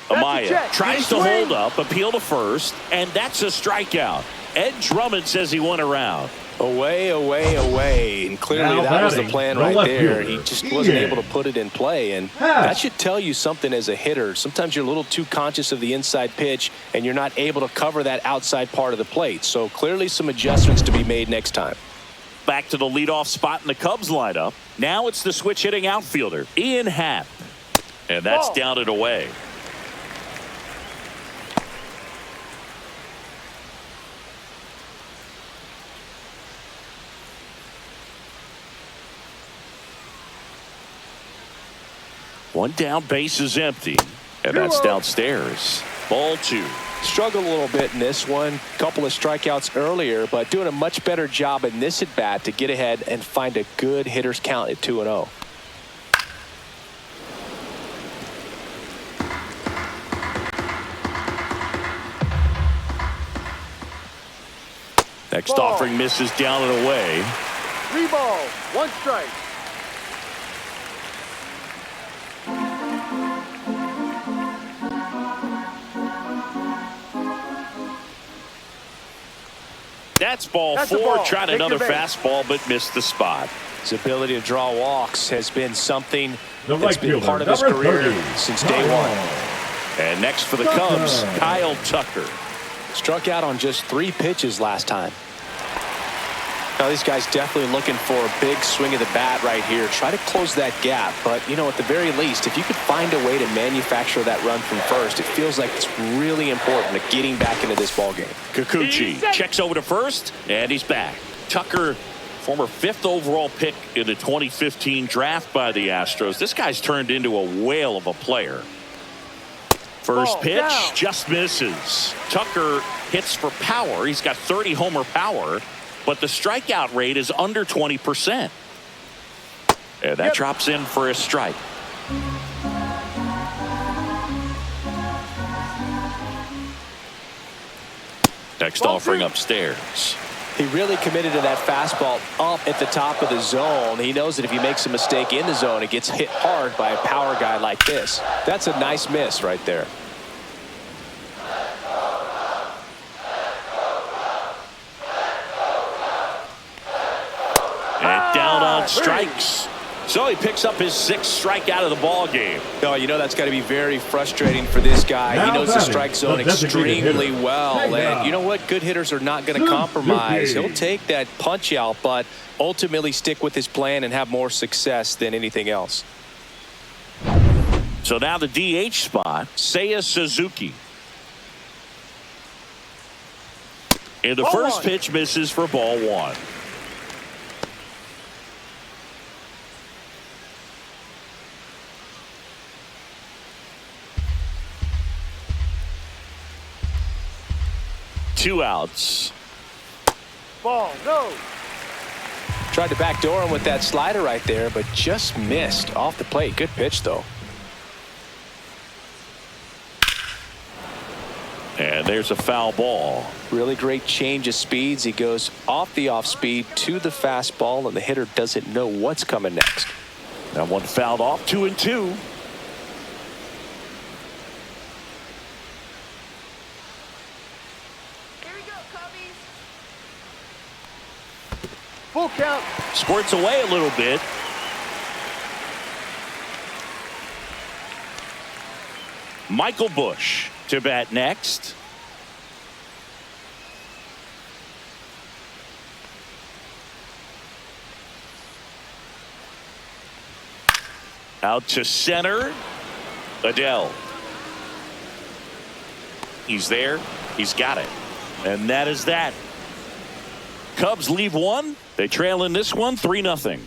Amaya tries to hold up, appeal to first, and that's a strikeout. Ed Drummond says he went around. Away, away, away. And clearly that was the plan right there. He just wasn't able to put it in play. And that should tell you something as a hitter. Sometimes you're a little too conscious of the inside pitch, and you're not able to cover that outside part of the plate. So clearly some adjustments to be made next time. Back to the leadoff spot in the Cubs lineup. Now it's the switch hitting outfielder, Ian Happ. And that's down and away. One down, base is empty, and that's downstairs. Ball 2. Struggled a little bit in this one. Couple of strikeouts earlier, but doing a much better job in this at bat to get ahead and find a good hitter's count at 2-0. Next offering misses down and away. 3 balls, 1 strike. That's ball 4. Tried another fastball, but missed the spot. His ability to draw walks has been something that's been part of his career since day 1. And next for the Cubs, Kyle Tucker. Struck out on just 3 pitches last time. Now these guys definitely looking for a big swing of the bat right here. Try to close that gap, but you know, at the very least, if you could find a way to manufacture that run from first, it feels like it's really important to getting back into this ball game. Kikuchi checks over to first, and he's back. Tucker former 5th overall pick in the 2015 draft by the Astros. This guy's turned into a whale of a player. First pitch just misses. Tucker hits for power. He's got 30 homer power, but the strikeout rate is under 20%. And that drops in for a strike. Next offering upstairs. He really committed to that fastball up at the top of the zone. He knows that if he makes a mistake in the zone, it gets hit hard by a power guy like this. That's a nice miss right there. And down on strikes. So he picks up his 6th strikeout of the ball game. Oh, you know that's got to be very frustrating for this guy. He knows the strike zone extremely well. And you know what? Good hitters are not going to compromise. He'll take that punch out, but ultimately stick with his plan and have more success than anything else. So now the DH spot, Seiya Suzuki. And the first pitch misses for ball 1. Two outs. Ball, no. Tried to backdoor him with that slider right there, but just missed off the plate. Good pitch, though. And there's a foul ball. Really great change of speeds. He goes off the off speed to the fastball, and the hitter doesn't know what's coming next. That one fouled off. 2-2. Full count. Squirts away a little bit. Michael Busch to bat next. Out to center. Adele. He's there. He's got it. And that is that. Cubs leave one. They trail in this one 3-0.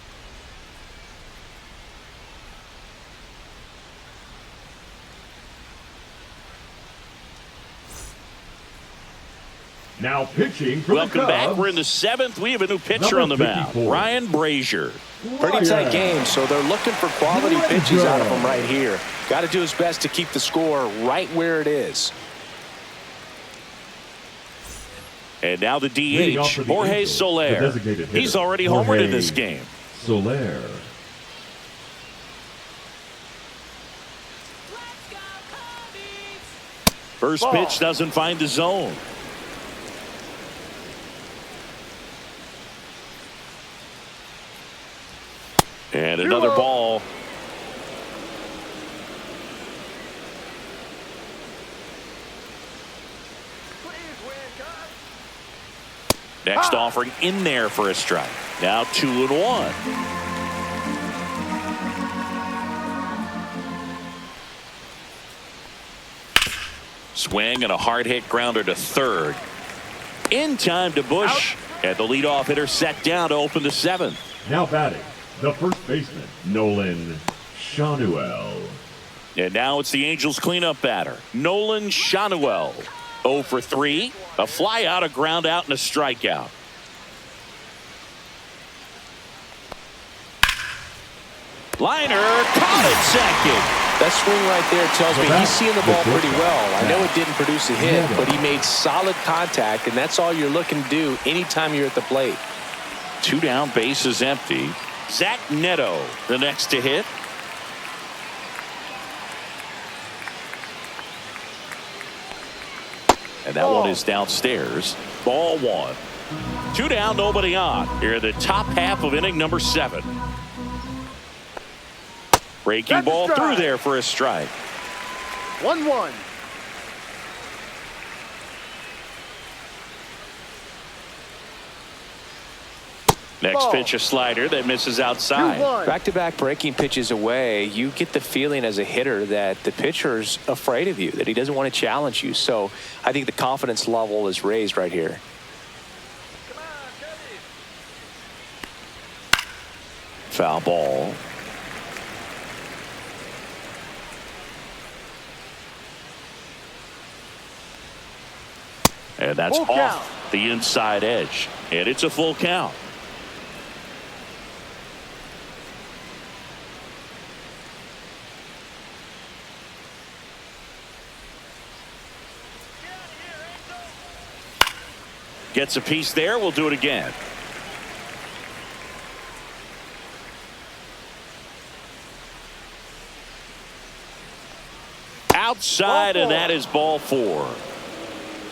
Now pitching for Welcome the Cubs. back. We're in the 7th. We have a new pitcher on the mound. Ryan Brazier. Pretty tight game, so they're looking for quality pitches out of him right here. Got to do his best to keep the score right where it is. And now the DH, Jorge Soler. He's already homered in this game. Soler. First pitch doesn't find the zone. And another ball. Next offering in there for a strike. Now 2-1. Swing and a hard hit grounder to third. In time to Busch. And the leadoff hitter set down to open the 7th. Now batting, the first baseman, Nolan Shanuel. And now it's the Angels cleanup batter, Nolan Shanuel. 0 for 3. A fly out, a ground out, and a strikeout. Liner caught at second. That swing right there tells me he's seeing the ball pretty well. I know it didn't produce a hit, but he made solid contact, and that's all you're looking to do anytime you're at the plate. 2 down, bases empty. Zach Neto, the next to hit. And that one is downstairs. Ball 1. 2 down, nobody on. Here in the top half of inning number 7. Breaking ball through there for a strike. 1-1. Next pitch, a slider that misses outside. Back-to-back breaking pitches away, you get the feeling as a hitter that the pitcher's afraid of you, that he doesn't want to challenge you. So I think the confidence level is raised right here. Foul ball. And that's Full off count. the inside edge. And it's a full count. Gets a piece there. We'll do it again. Outside, and that is ball 4.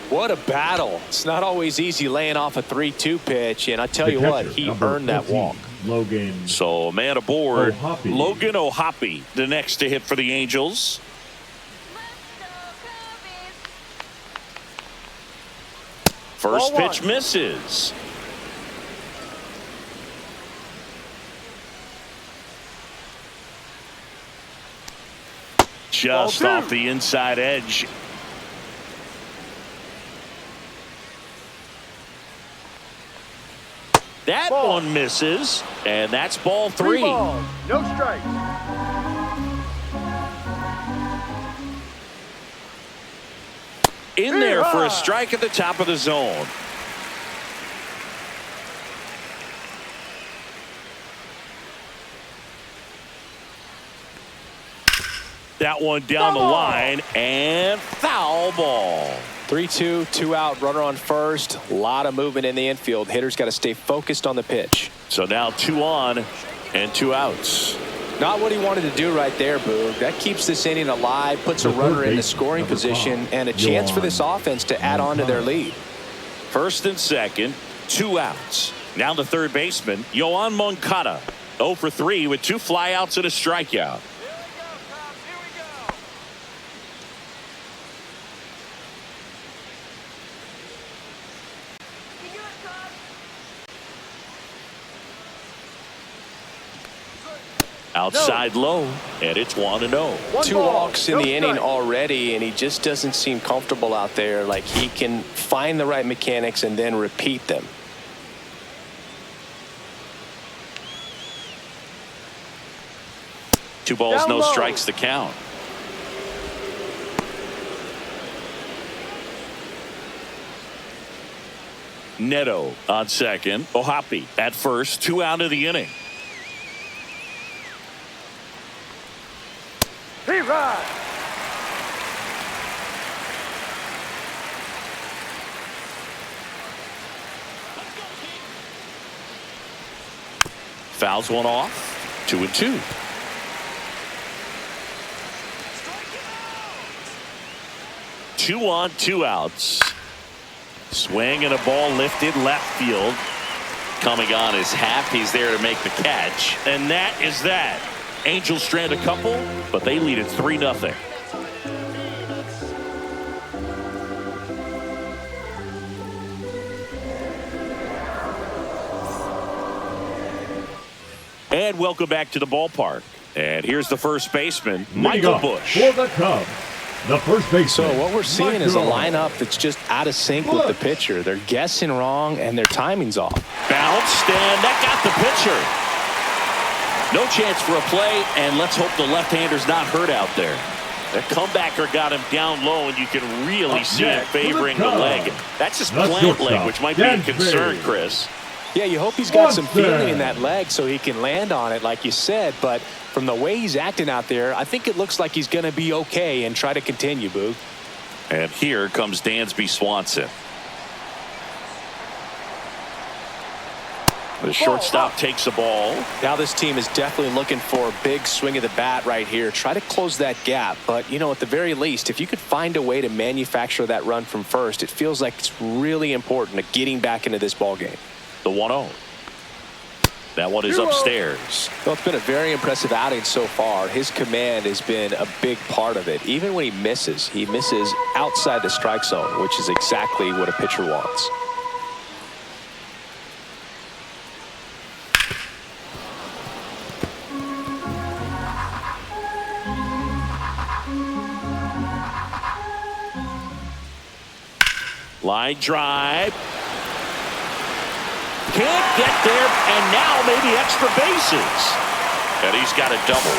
What a battle. It's not always easy laying off a 3-2 pitch, and I tell you what, he earned that walk. Logan. So a man aboard. Ohapi. Logan Ohapi, the next to hit for the Angels. First pitch misses. Just off the inside edge. That one misses, and that's ball 3. 3 balls, no strikes. In there for a strike at the top of the zone. That one down the line, and foul ball. 3-2, 2 out, runner on first. A lot of movement in the infield. Hitter's got to stay focused on the pitch. So now 2 on and 2 outs. Not what he wanted to do right there, Boog. That keeps this inning alive, puts a runner in the scoring position, and a chance for this offense to add on to their lead. First and second, 2 outs. Now the third baseman, Yoan Moncada, 0 for 3 with 2 flyouts and a strikeout. Outside low, and it's 1-0. 2 walks in the inning already, and he just doesn't seem comfortable out there. Like he can find the right mechanics and then repeat them. Two balls, no strikes to count. Neto on second. Ohapi at first. 2 out of the inning. He rides. Fouls one off. 2-2. Two on, 2 outs. Swing and a ball lifted left field. Coming on is Happ. He's there to make the catch. And that is that. Angels strand a couple, but they lead it 3-0. And welcome back to the ballpark. And here's the first baseman, Michael Busch. For the Cubs, the first baseman. So what we're seeing is a lineup that's just out of sync with the pitcher. They're guessing wrong, and their timing's off. Bounced, and that got the pitcher. No chance for a play, and let's hope the left-hander's not hurt out there. The comebacker got him down low, and you can really see it favoring the leg. That's his plant leg, which might be a concern, Chris. Yeah, you hope he's got some feeling in that leg so he can land on it, like you said. But from the way he's acting out there, I think it looks like he's going to be okay and try to continue, Boog. And here comes Dansby Swanson. The shortstop takes the ball. Now this team is definitely looking for a big swing of the bat right here. Try to close that gap. But, you know, at the very least, if you could find a way to manufacture that run from first, it feels like it's really important to getting back into this ball game. The 1-0. That one is upstairs. Well, it's been a very impressive outing so far. His command has been a big part of it. Even when he misses outside the strike zone, which is exactly what a pitcher wants. Line drive. Can't get there, and now maybe extra bases. And he's got a double.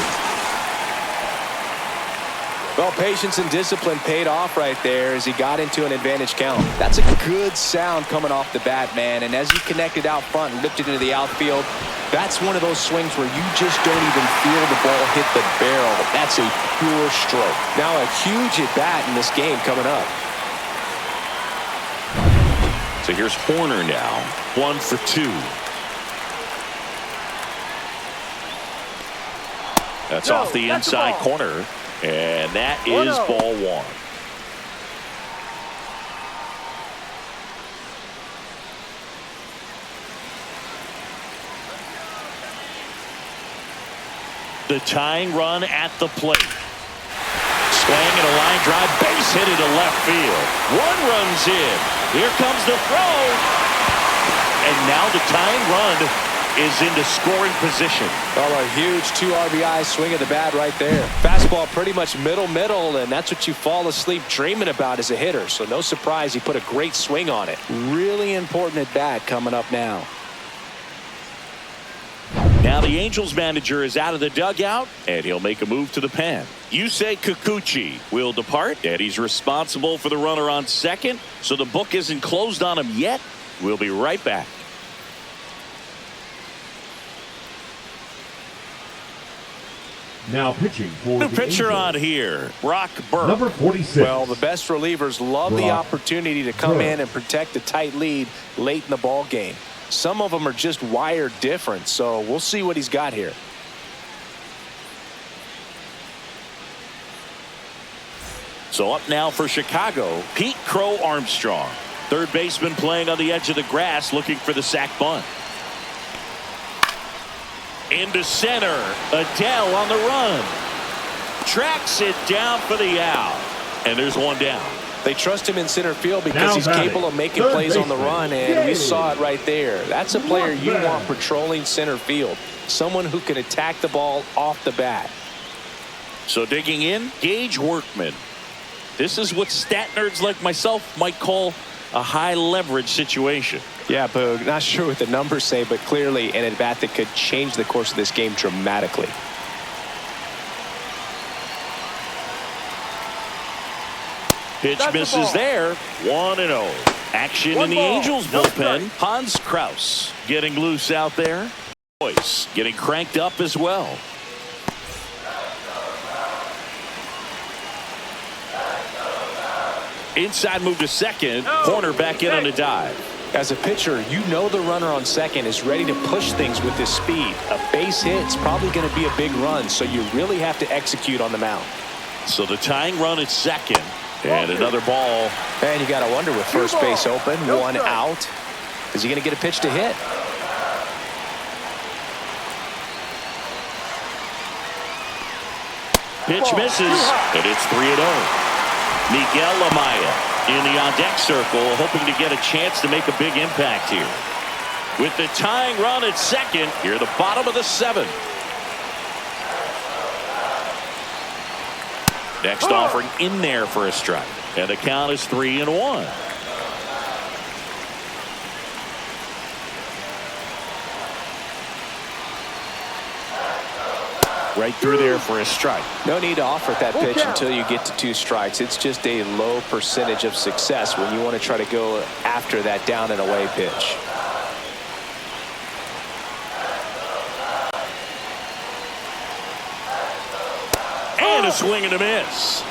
Well, patience and discipline paid off right there as he got into an advantage count. That's a good sound coming off the bat, man. And as he connected out front and lifted into the outfield, that's one of those swings where you just don't even feel the ball hit the barrel. That's a pure stroke. Now a huge at-bat in this game coming up. So here's Horner now, 1 for 2. That's off the inside corner, and that is ball 1. The tying run at the plate. Swing and a line drive, base hit into left field. 1 runs in. Here comes the throw. And now the tying run is into scoring position. Well, a huge 2 RBI swing of the bat right there. Fastball pretty much middle, and that's what you fall asleep dreaming about as a hitter. So no surprise he put a great swing on it. Really important at bat coming up now. Now the Angels manager is out of the dugout, and he'll make a move to the pen. Yusei Kikuchi will depart, and he's responsible for the runner on second, so the book isn't closed on him yet. We'll be right back. Now pitching for The the pitcher Angels, on here, Brock Burke. number 46. Well, the best relievers love the Brock opportunity to come in and protect a tight lead late in the ball game. Some of them are just wired different, so we'll see what he's got here. So up now for Chicago, Pete Crow Armstrong. Third baseman playing on the edge of the grass looking for the sac bunt. Into center, Adele on the run. Tracks it down for the out. And there's 1 down. They trust him in center field because Now he's batting, capable of making third plays on the baseman. run, and we Yay. saw it right there. That's a player you Not bad. want patrolling center field. Someone who can attack the ball off the bat. So digging in, Gage Workman. This is what stat nerds like myself might call a high leverage situation. Yeah, Boog, not sure what the numbers say, but clearly an at-bat that could change the course of this game dramatically. Pitch That's the misses ball. there. 1-0. Action in One the ball, Angels no bullpen. strike. Hans Kraus getting loose out there. Boyce getting cranked up as well. Inside move to second. Corner back in on the dive. As a pitcher, you know the runner on second is ready to push things with his speed. A base hit's probably going to be a big run, so you really have to execute on the mound. So the tying run at second. And another ball. And you got to wonder with first base open, 1 out. Is he going to get a pitch to hit? Pitch misses, and it's 3-0. Miguel Amaya in the on-deck circle, hoping to get a chance to make a big impact here. With the tying run at second, here at the bottom of the 7th. Next offering in there for a strike, and the count is 3-1. Right through there for a strike. No need to offer that pitch until you get to 2 strikes. It's just a low percentage of success when you want to try to go after that down and away pitch. And a swing and a miss.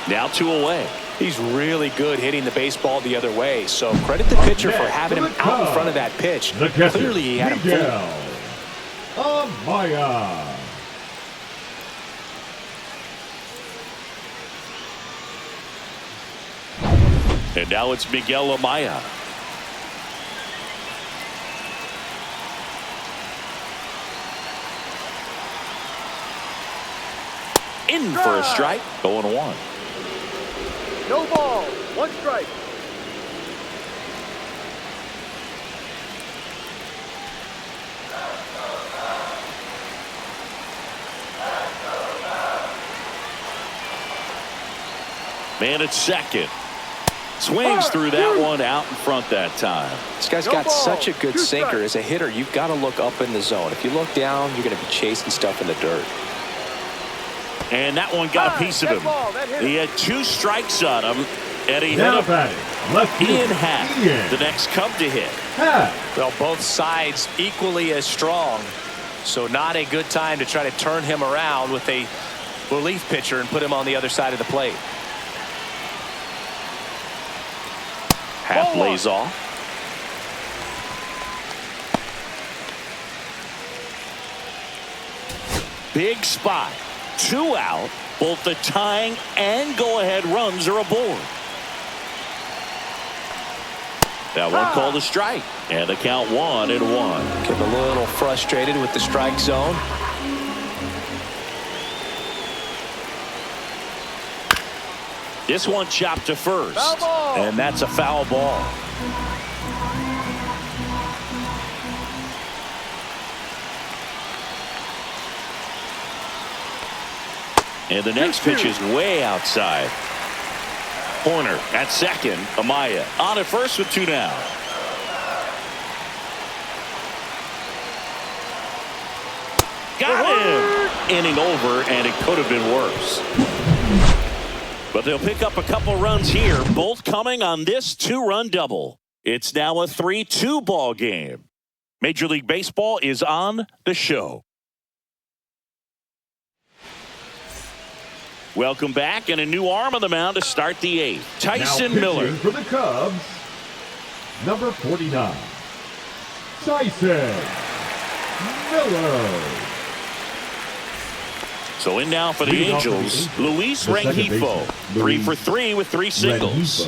Now 2 away. He's really good hitting the baseball the other way, so credit the pitcher for having him out in front of that pitch. The catcher, Clearly he had him fooled. Amaya. And now it's Miguel Amaya. In for a strike, 0-1. No ball. 1 strike. Man at second. Swings through that one out in front that time. This guy's got such a good sinker. As a hitter, you've got to look up in the zone. If you look down, you're going to be chasing stuff in the dirt. And that one got a piece of him. He had 2 strikes on him, and he hit Now him. batting, left field, Ian Happ, the next Cub to hit. Well, both sides equally as strong. So not a good time to try to turn him around with a relief pitcher and put him on the other side of the plate. Happ lays off. Big spot. 2 out. Both the tying and go-ahead runs are aboard. That one called a strike. And the count 1-1. Getting a little frustrated with the strike zone. This one chopped to first. And that's a foul ball. And the next pitch is way outside. Corner at second. Amaya on at first with 2 down. Got him. Inning over, and it could have been worse. But they'll pick up a couple runs here, both coming on this 2-run double. It's now a 3-2 ball game. Major League Baseball is on the show. Welcome back, and a new arm on the mound to start the 8th. Tyson Miller. For the Cubs, number 49, Tyson Miller. So in now for the Angels, Luis Rengifo. 3 for 3 with 3 singles.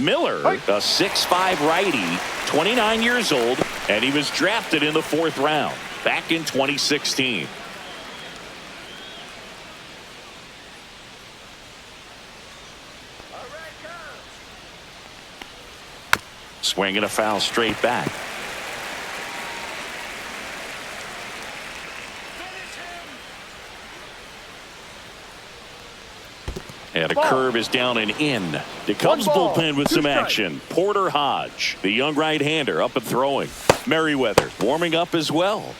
Miller, a 6'5" righty, 29 years old, and he was drafted in the 4th round back in 2016. Swinging a foul straight back. And a curve is down and in. The Cubs bullpen with some action. Porter Hodge, the young right-hander, up and throwing. Merriweather warming up as well.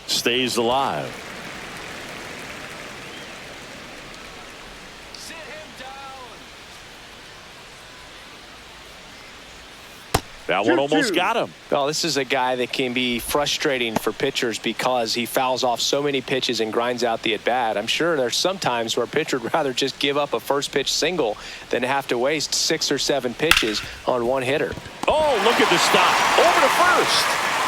Stays alive. That one almost got him. Well, this is a guy that can be frustrating for pitchers because he fouls off so many pitches and grinds out the at-bat. I'm sure there's some times where a pitcher would rather just give up a first-pitch single than have to waste 6 or 7 pitches on one hitter. Oh, look at the stop. Over to first.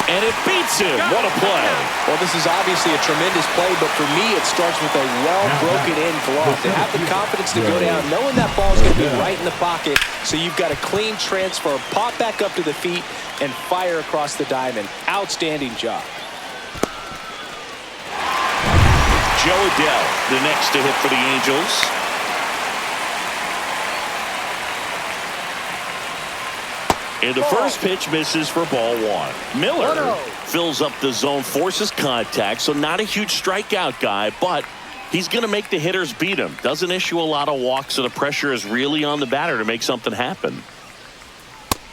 And it beats him. What a play. Well, this is obviously a tremendous play, but for me, it starts with a well-broken-in glove. To have the confidence to go down, knowing that ball's going to be right in the pocket, so you've got a clean transfer, pop back up to the feet, and fire across the diamond. Outstanding job. Joe Adell, the next to hit for the Angels. And the first pitch misses for ball 1. Miller fills up the zone, forces contact, so not a huge strikeout guy, but he's going to make the hitters beat him. Doesn't issue a lot of walks, so the pressure is really on the batter to make something happen.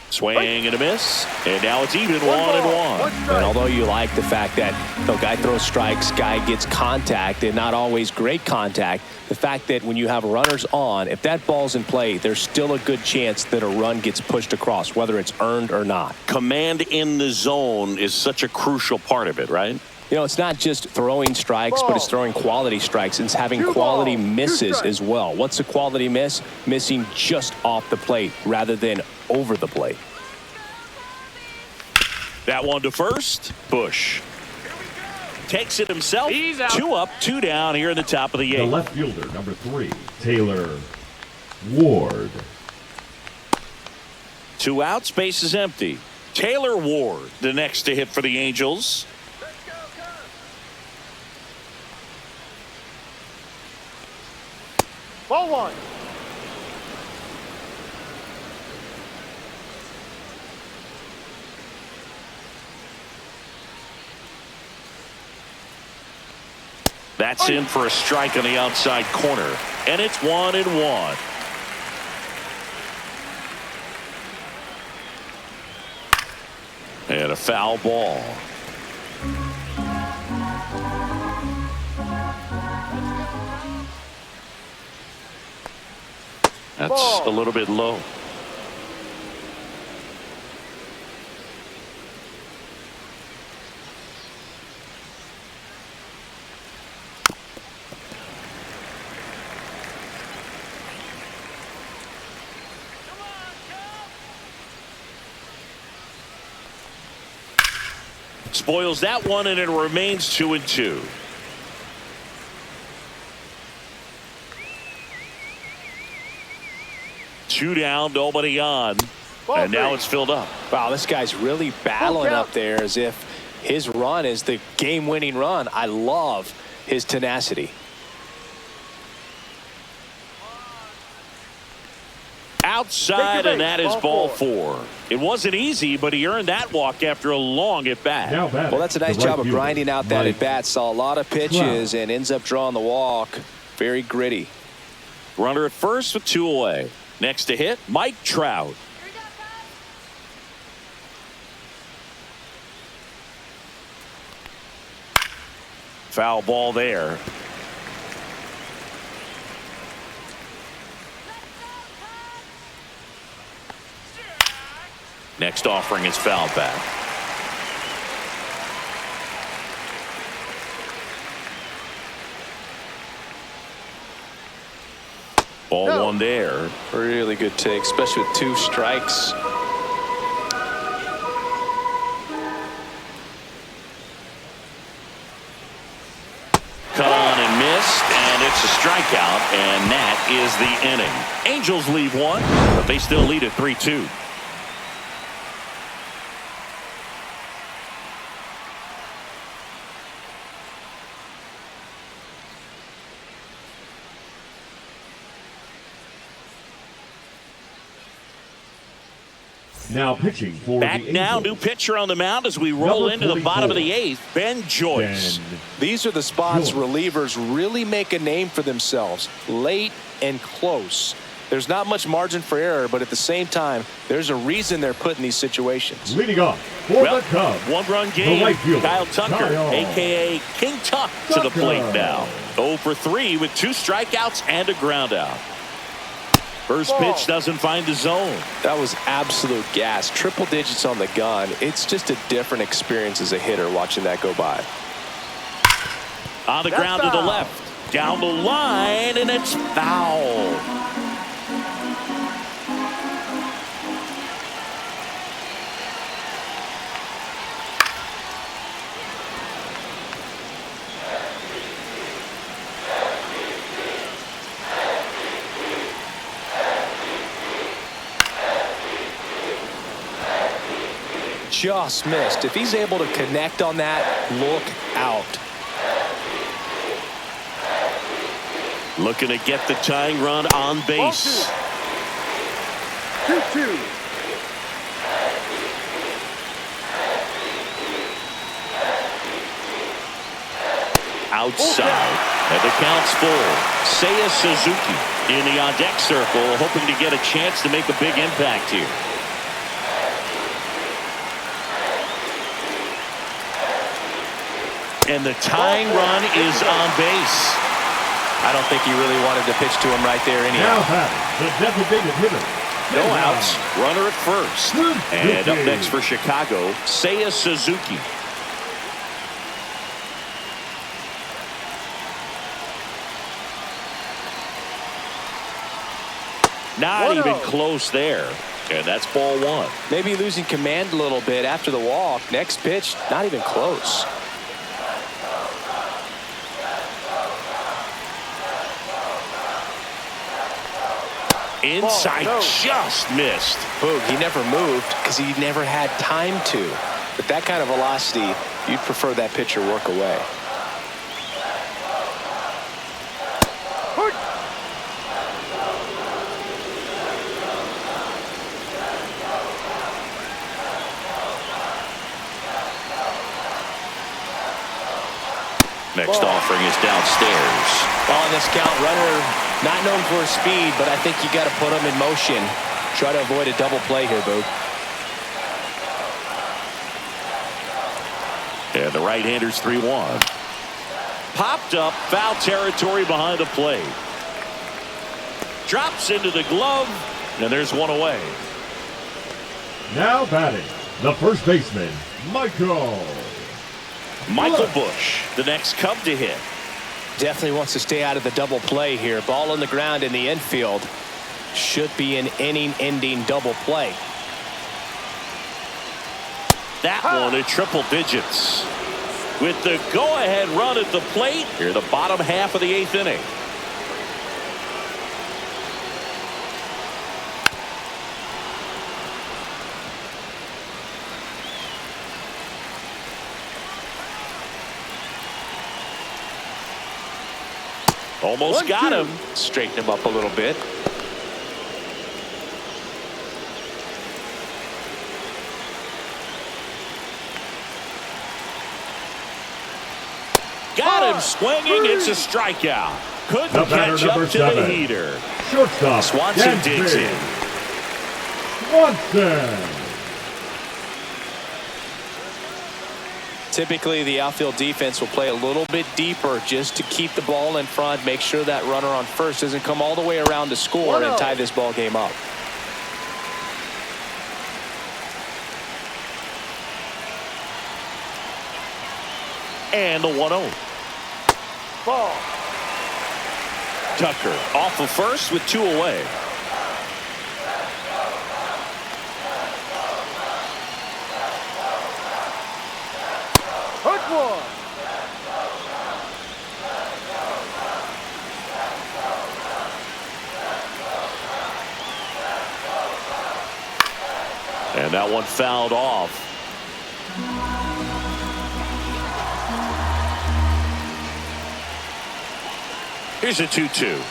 Swing and a miss, and now it's even 1-1. And although you like the fact that the guy throws strikes, guy gets contact, and not always great contact, the fact that when you have runners on, if that ball's in play, there's still a good chance that a run gets pushed across, whether it's earned or not. Command in the zone is such a crucial part of it, right? You know, it's not just throwing strikes, but it's throwing quality strikes. It's having quality misses as well. What's a quality miss? Missing just off the plate rather than over the plate. That one to first. Bush takes it himself. 2 up, 2 down here in the top of the 8th. The left fielder, number 3, Taylor Ward. 2 outs, base is empty. Taylor Ward, the next to hit for the Angels. Ball 1. That's in for a strike on the outside corner, and it's 1-1. And a foul ball. That's a little bit low. Spoils that one, and it remains 2-2. Two down, nobody on, and now it's filled up. Wow, this guy's really battling up there as if his run is the game-winning run. I love his tenacity. Outside, and that is ball 4. It wasn't easy, but he earned that walk after a long at-bat. Well, that's a nice job of grinding out that at-bat. Saw a lot of pitches and ends up drawing the walk. Very gritty. Runner at first with 2 away. Next to hit, Mike Trout. Foul ball there. Next offering is foul back. Ball 1 there. Really good take, especially with 2 strikes. Cut on and missed, and it's a strikeout, and that is the inning. Angels leave 1, but they still lead at 3-2. Now pitching for Back the now, Angels. new pitcher on the mound as we roll Number into the 44, bottom of the 8th, Ben Joyce. These are the spots relievers really make a name for themselves, late and close. There's not much margin for error, but at the same time, there's a reason they're put in these situations. Leading off for the Cubs, 1-run the game. right fielder, Kyle Tucker, a.k.a. King Tuck, to the plate now. 0 for 3 with 2 strikeouts and a ground out. First pitch doesn't find the zone. That was absolute gas. Triple digits on the gun. It's just a different experience as a hitter watching that go by. On the ground to the left. Down the line, and it's foul. Just missed. If he's able to connect on that, look out. Looking to get the tying run on base. 2-2. Outside, and the count's full. Seiya Suzuki in the on-deck circle, hoping to get a chance to make a big impact here. And the tying run is on base. I don't think he really wanted to pitch to him right there anyhow. Now batting, the designated hitter. No outs. Runner at first. And up next for Chicago, Seiya Suzuki. Not even close there. And that's ball 1. Maybe losing command a little bit after the walk. Next pitch, not even close. Inside, just missed. Boog, he never moved because he never had time to. With that kind of velocity, you'd prefer that pitcher work away. Next offering is downstairs. Well, on this count, runner not known for his speed, but I think you got to put him in motion. Try to avoid a double play here, Boog. And the right-hander's 3-1. Popped up, foul territory behind the plate. Drops into the glove, and there's one away. Now batting, the first baseman, Michael Busch, the next Cub to hit. Definitely wants to stay out of the double play here. Ball on the ground in the infield. Should be an inning-ending double play. That one at triple digits. With the go-ahead run at the plate, here the bottom half of the 8th inning. Almost got him. Straighten him up a little bit. Got him swinging. It's a strikeout. Couldn't catch up to the heater. Shortstop Swanson digs in. Swanson. Typically, the outfield defense will play a little bit deeper just to keep the ball in front, make sure that runner on first doesn't come all the way around to score and tie this ball game up. And the 1-0. Ball. Tucker off of first with 2 away. Hurt one. And that one fouled off. Here's a 2-2.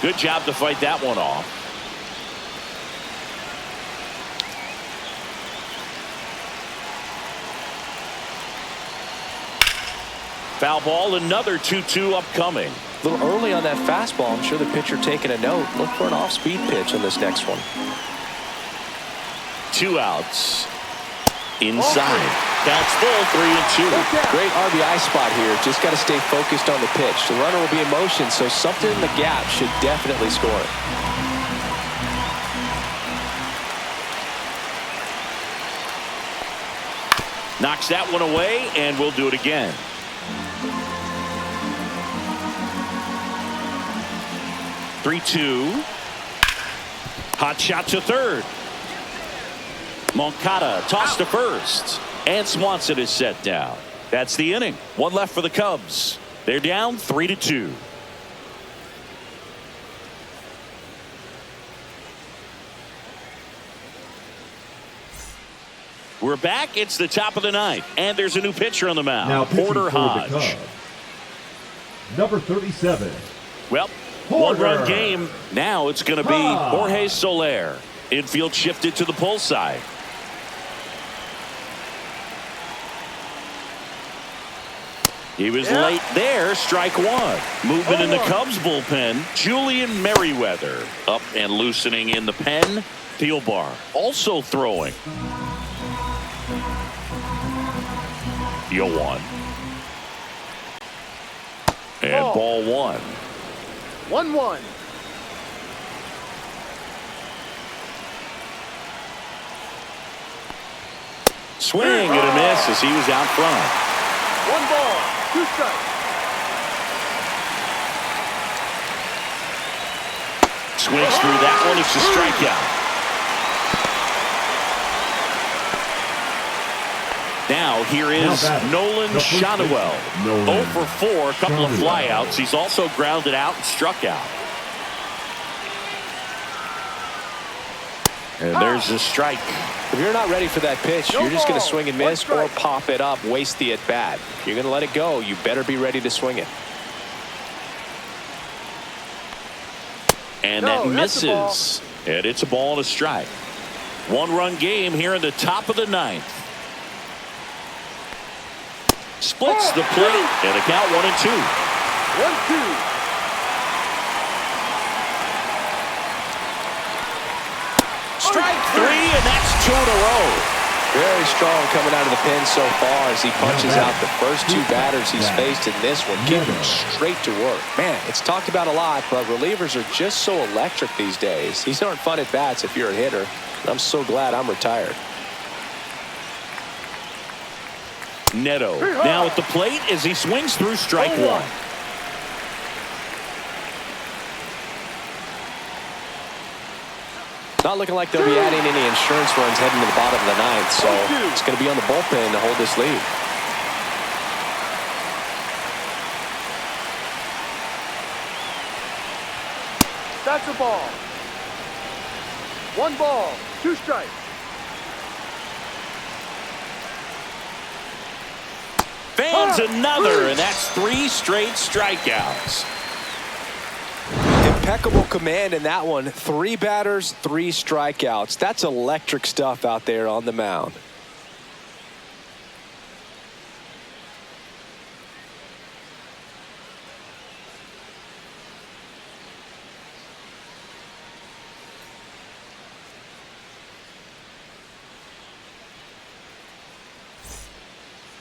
Good job to fight that one off. Foul ball, another 2-2 upcoming. A little early on that fastball. I'm sure the pitcher taking a note. Look for an off-speed pitch on this next one. 2 outs. Inside. Counts full, 3-2. Great RBI spot here. Just got to stay focused on the pitch. The runner will be in motion, so something in the gap should definitely score it. Knocks that one away, and we'll do it again. Three-two. Hot shot to third. Moncada tossed to first. And Swanson is set down. That's the inning. One left for the Cubs. They're down 3-2. We're back. It's the top of the 9th. And there's a new pitcher on the mound. Now Porter Hodge. Number 37. Well, one-run game. Now it's going to be Jorge Soler. Infield shifted to the pull side. He was late there. Strike one. Movement in the Cubs bullpen. Julian Merriweather up and loosening in the pen. Thielbar also throwing. 0-1. And ball 1. 1-1. Swing and a miss as he was out front. 1 ball, 2 strikes. Swings through that one. It's a strikeout. Now here is Nolan Schanuel. 0 for 4, a couple of flyouts. He's also grounded out and struck out. And there's a strike. If you're not ready for that pitch, you're just going to swing and miss or pop it up, waste the at-bat. If you're going to let it go, you better be ready to swing it. And that misses. And it's a ball and a strike. 1-run game here in the top of the 9th. Splits the plate, and a count 1-2. 1-2. Strike 3, and that's 2 in a row. Very strong coming out of the pen so far as he punches out the first 2 batters he's faced in this one, getting straight to work. Man, it's talked about a lot, but relievers are just so electric these days. These aren't fun at bats if you're a hitter. I'm so glad I'm retired. Neto now at the plate as he swings through strike 1. Not looking like they'll be adding any insurance runs heading to the bottom of the 9th, so it's going to be on the bullpen to hold this lead. That's a ball. 1 ball, 2 strikes. Fans another, and that's 3 straight strikeouts. Impeccable command in that one. 3 batters, 3 strikeouts. That's electric stuff out there on the mound.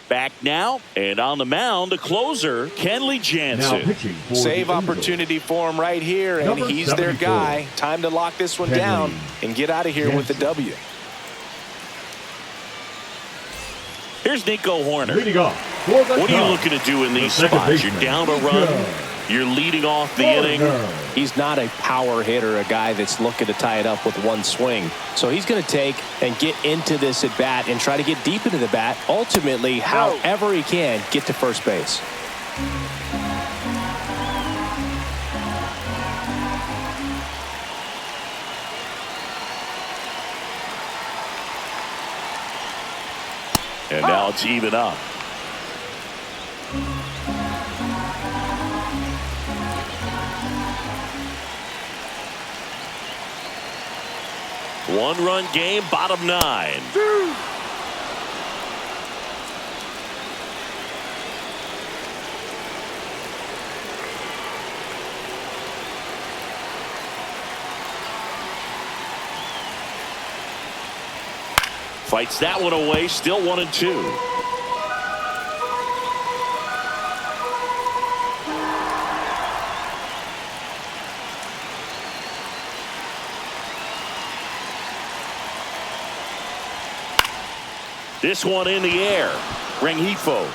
Back now, and on the mound, the closer, Kenley Jansen. Save opportunity for him right here, and he's their guy. Time to lock this one down and get out of here with the W. Here's Nico Horner. What are you looking to do in these spots? You're down a run. You're leading off the inning. He's not a power hitter, a guy that's looking to tie it up with one swing. So he's going to take and get into this at bat and try to get deep into the bat. Ultimately, however he can, get to first base. And now it's even up. One-run game, bottom 9. Fights that one away, still 1-2. This one in the air. Rengifo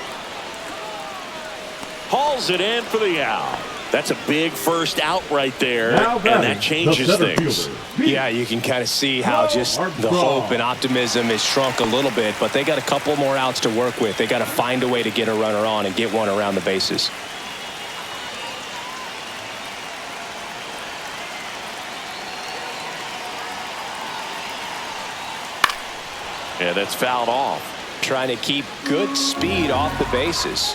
hauls it in for the out. That's a big first out right there, and that changes things. Yeah, you can kind of see how just the hope and optimism has shrunk a little bit, but they got a couple more outs to work with. They got to find a way to get a runner on and get one around the bases. Yeah, that's fouled off. Trying to keep good speed off the bases.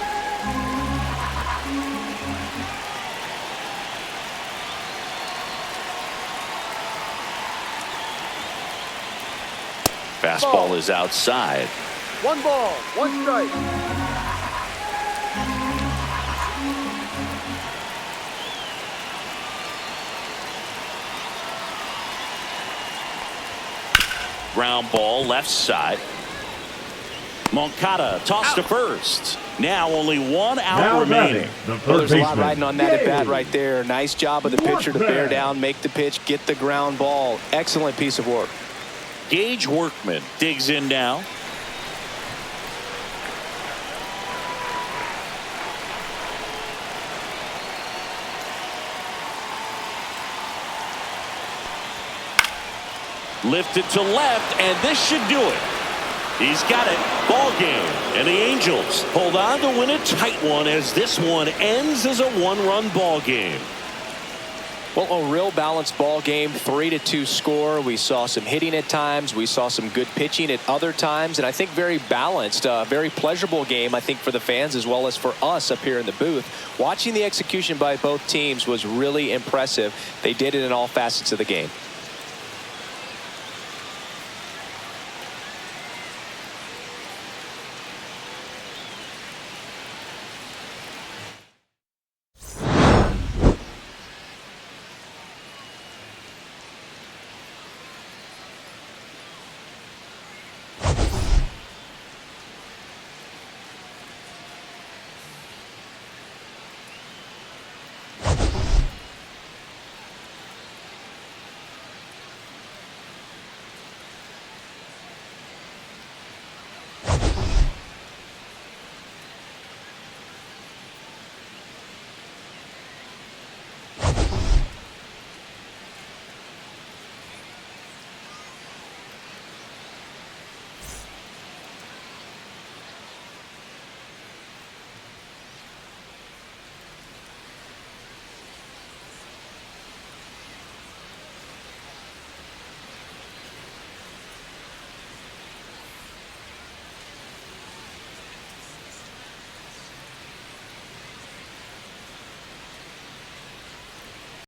Fastball is outside. 1 ball, 1 strike. Ground ball left side. Moncada tossed to first. Now only 1 out remaining. Well, there's a lot riding on that at bat right there. Nice job of the pitcher to bear down, make the pitch, get the ground ball. Excellent piece of work. Gage Workman digs in now. Lifted to left, and this should do it. He's got it. Ball game. And the Angels hold on to win a tight one as this one ends as a 1-run ball game. Well, a real balanced ball game, 3-2 score. We saw some hitting at times. We saw some good pitching at other times. And I think very balanced, very pleasurable game, I think, for the fans as well as for us up here in the booth. Watching the execution by both teams was really impressive. They did it in all facets of the game.